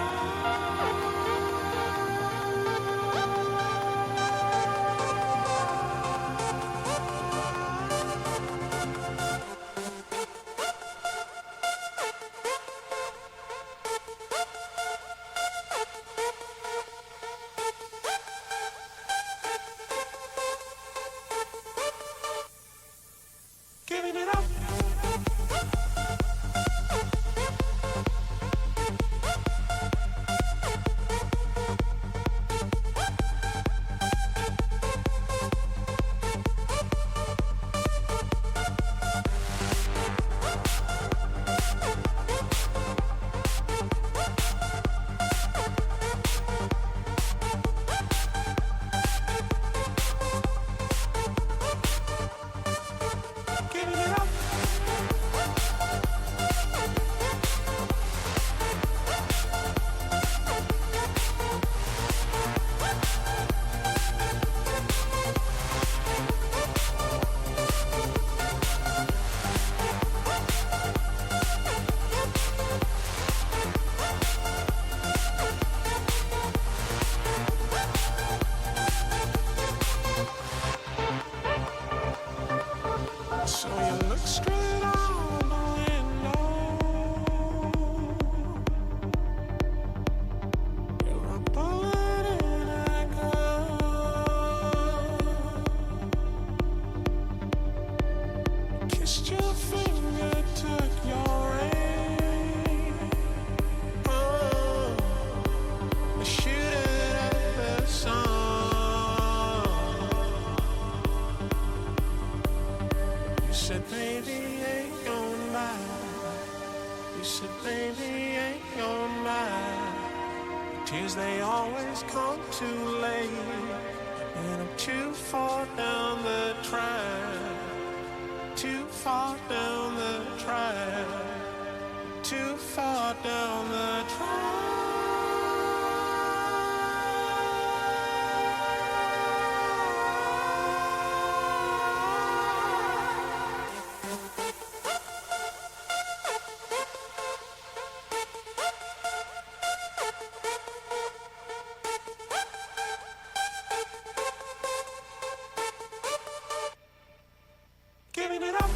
said, baby, ain't gonna lie. You said, baby, ain't gonna lie. Tears, they always come too late. And I'm too far down the track. Too far down the track. Too far down the track. Giving it up.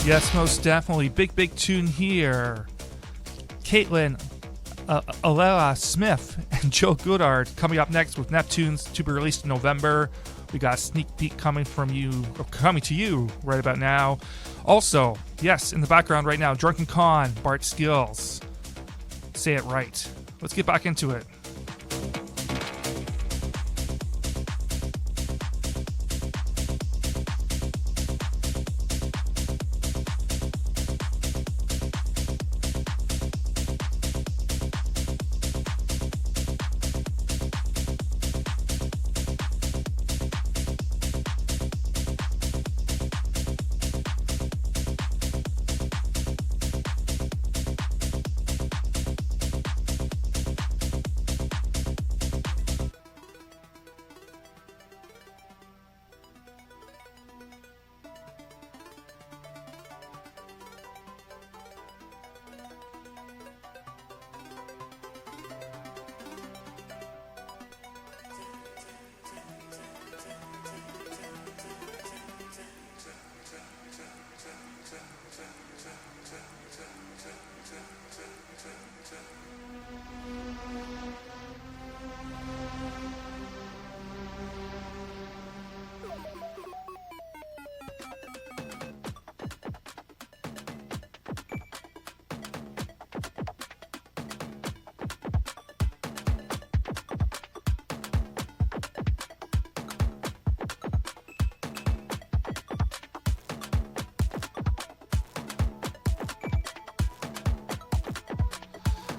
Yes, most definitely. Big tune here. Kaitlyn Aurelia Smith and Joe Goddard coming up next with Neptunes to be released in November. We got a sneak peek coming to you right about now. Also, yes, in the background right now, Drunken Con, Bart Skills. Say it right. Let's get back into it.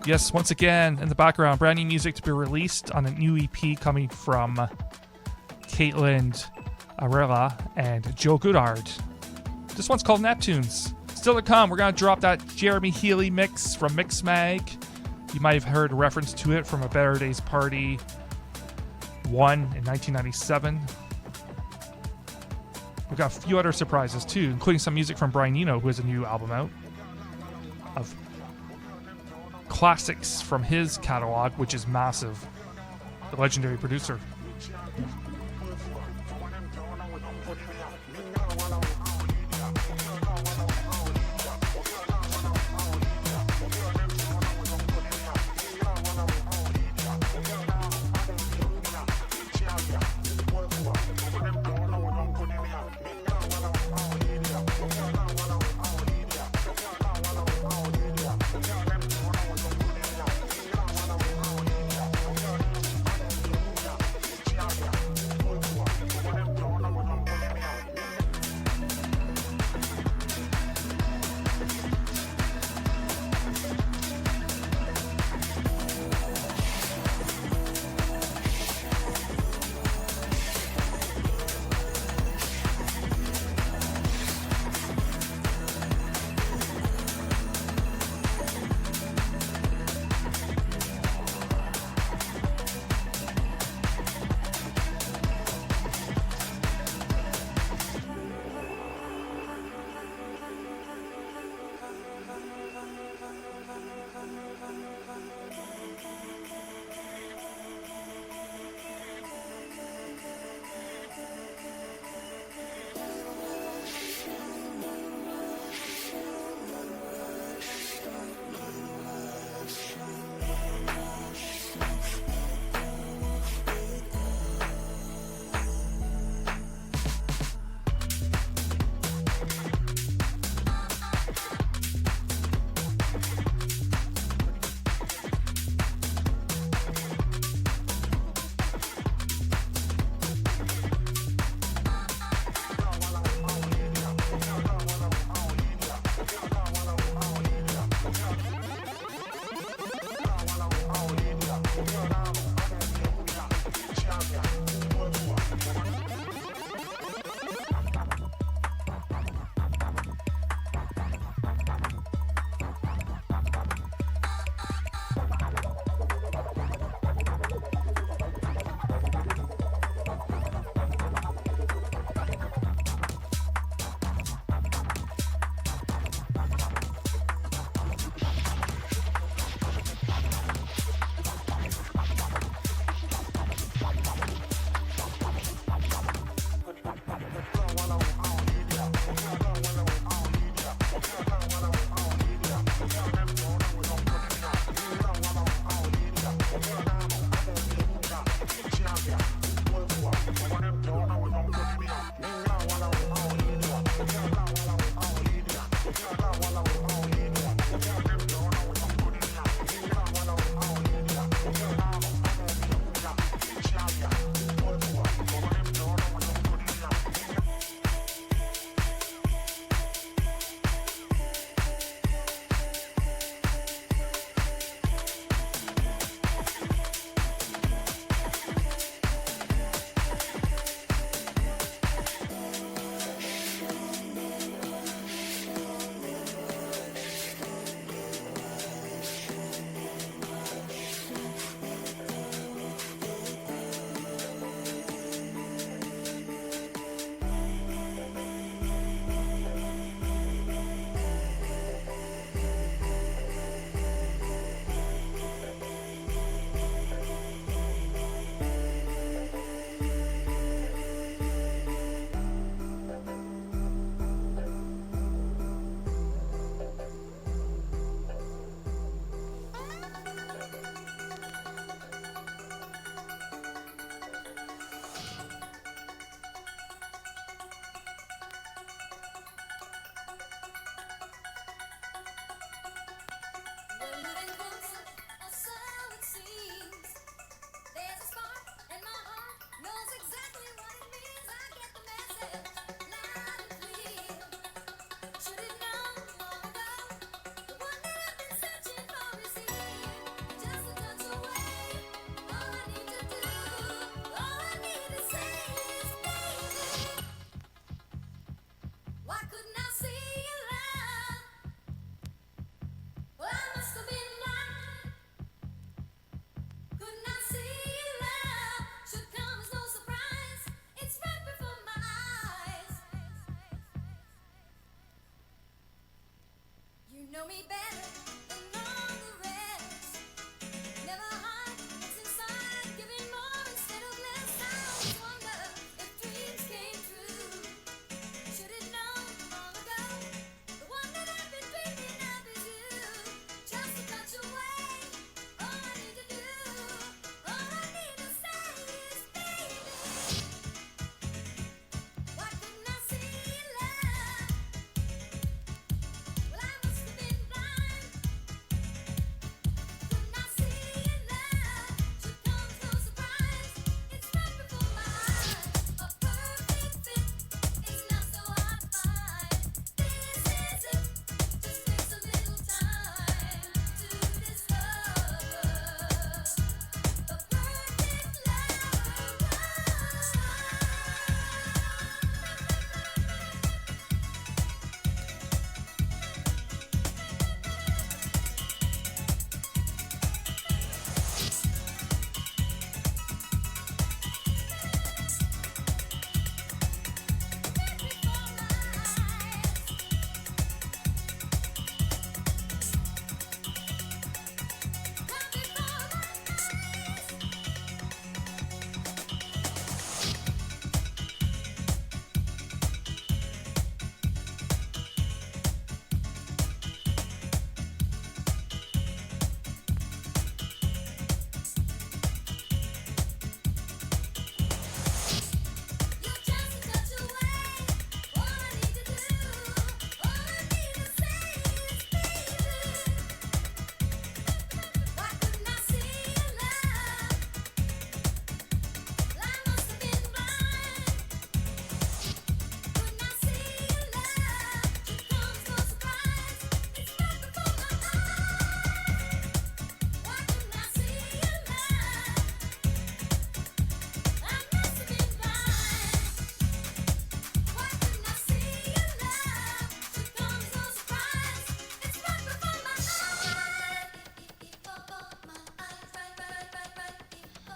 Yes, once again, in the background, brand new music to be released on a new EP coming from Kaitlyn Aurelia and Joe Goddard. This one's called Neptunes. Still to come, we're going to drop that Jeremy Healy mix from MixMag. You might have heard a reference to it from a Better Days Party 1 in 1997. We've got a few other surprises too, including some music from Brian Eno, who has a new album out of classics from his catalog, which is massive. The legendary producer.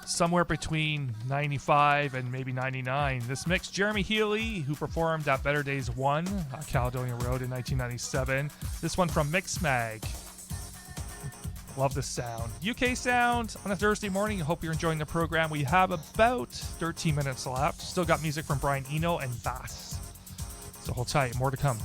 somewhere between 95 and maybe 99. This mix, Jeremy Healy, who performed at Better Days 1, Caledonia Road in 1997. This one from MixMag. Love this sound. UK sound on a Thursday morning. I hope you're enjoying the program. We have about 13 minutes left. Still got music from Brian Eno and Bass. So hold tight, more to come.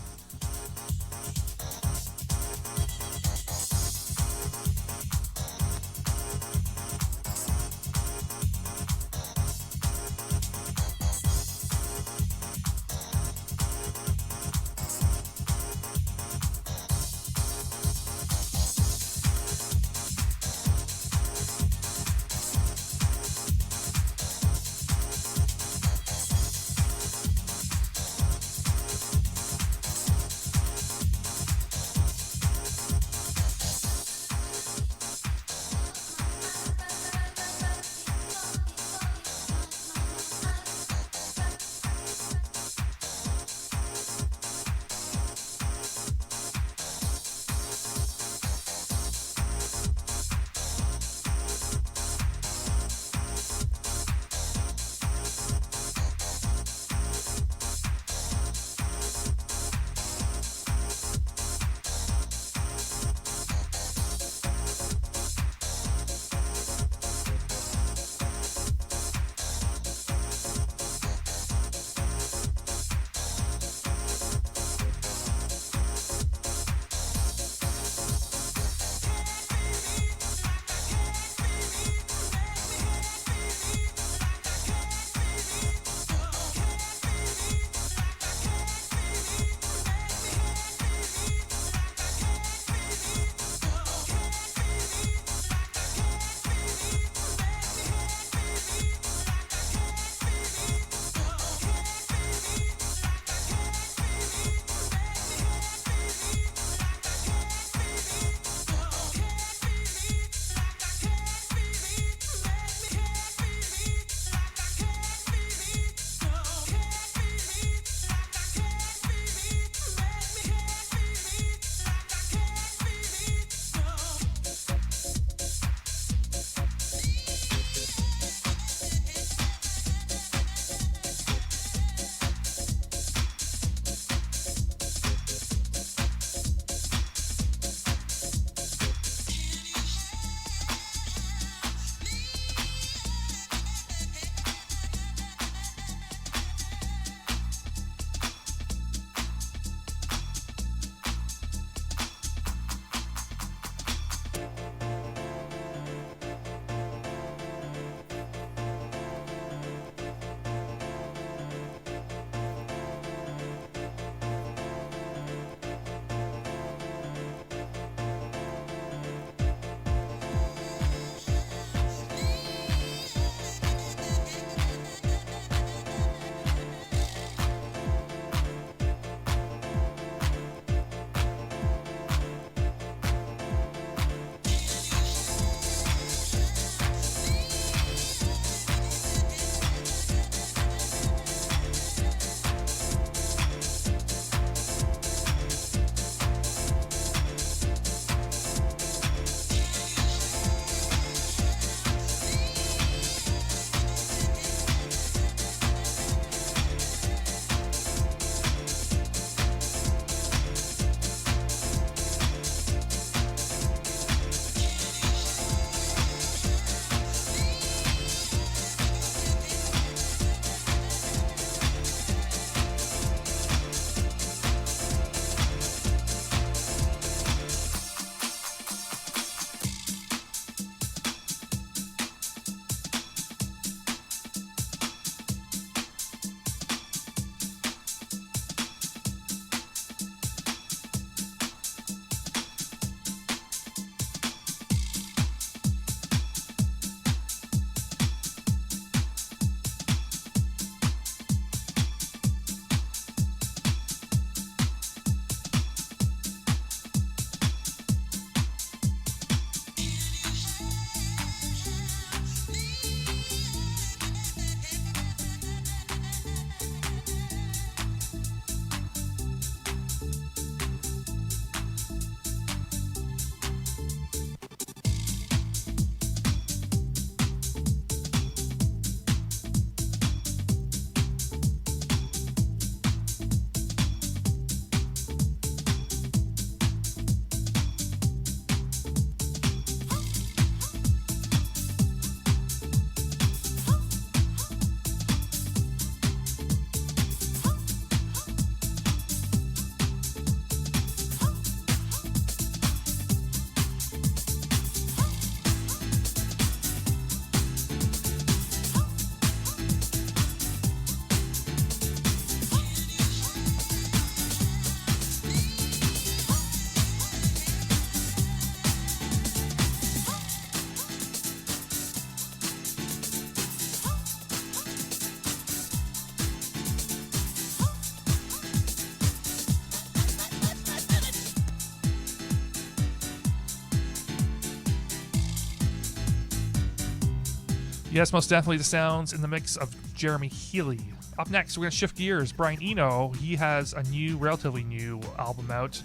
Yes, most definitely the sounds in the mix of Jeremy Healy. Up next, we're going to shift gears. Brian Eno, he has a relatively new album out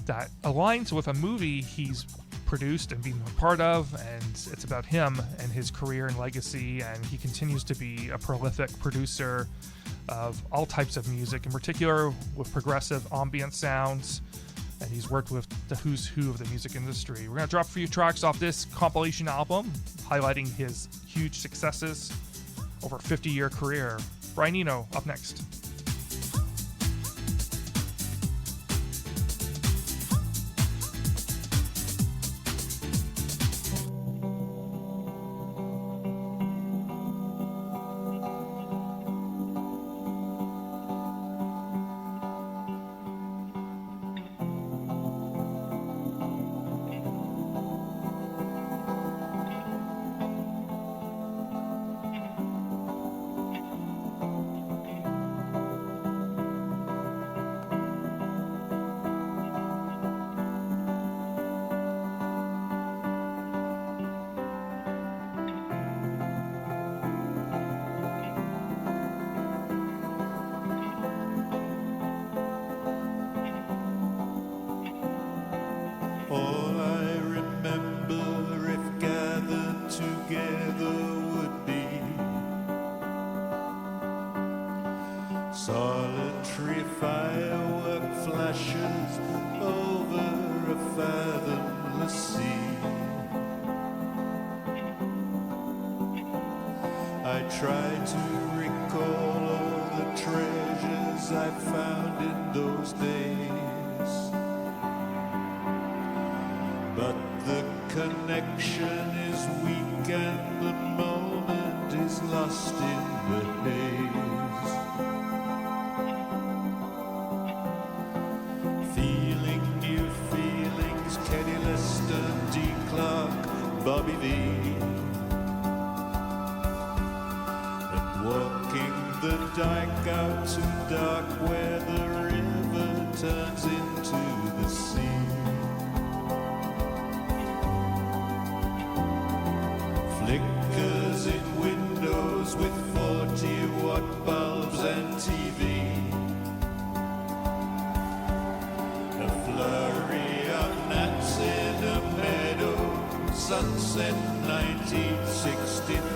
that aligns with a movie he's produced and been a part of, and it's about him and his career and legacy, and he continues to be a prolific producer of all types of music, in particular with progressive ambient sounds, and he's worked with the who's who of the music industry. We're going to drop a few tracks off this compilation album, highlighting his huge successes over a 50-year career. Brian Eno, up next. All I remember, if gathered together, would be solitary firework flashes over a fathomless sea. I try to recall all the treasures I found in those days, but the connection is weak and the moment is lost in the haze. Feeling new feelings, Kenny Lester, D. Clark, Bobby V. And walking the dike out to dark where the river turns into the sea. Flickers in windows with 40-watt bulbs and TV. A flurry of gnats in a meadow, sunset 1963.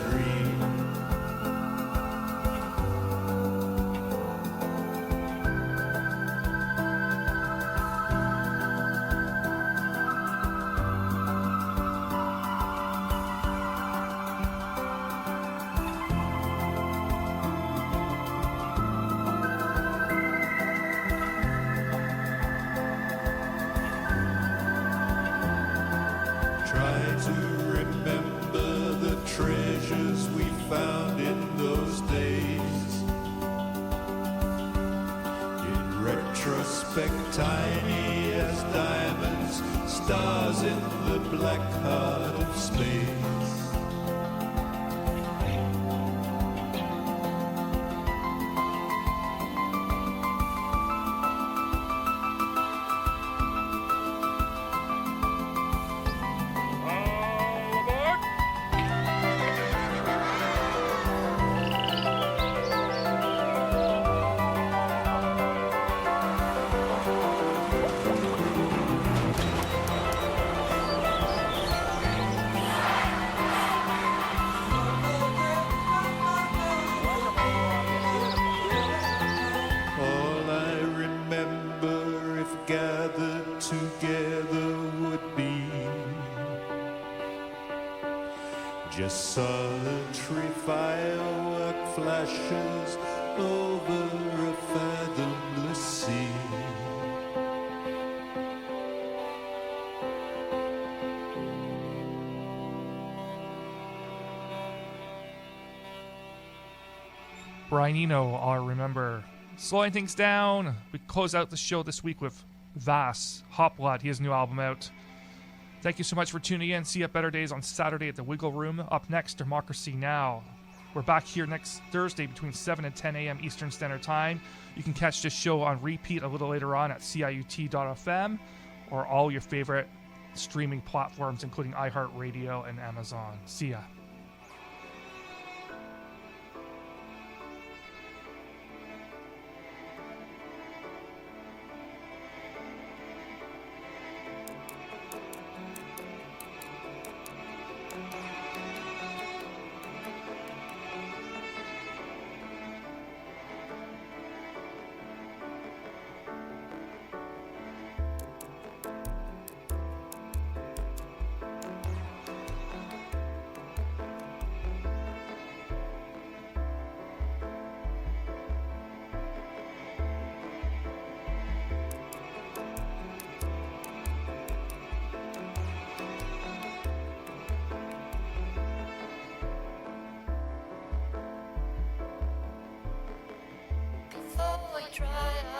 Tiny as diamonds, stars in the black heart of space. Just solitary firework flashes over a fathomless sea. Brian Eno, All I Remember. Slowing things down, we close out the show this week with Vass, Hot Blood. He has a new album out. Thank you so much for tuning in. See you at Better Days on Saturday at the Wiggle Room. Up next, Democracy Now! We're back here next Thursday between 7 and 10 a.m. Eastern Standard Time. You can catch this show on repeat a little later on at ciut.fm or all your favorite streaming platforms, including iHeartRadio and Amazon. See ya. we try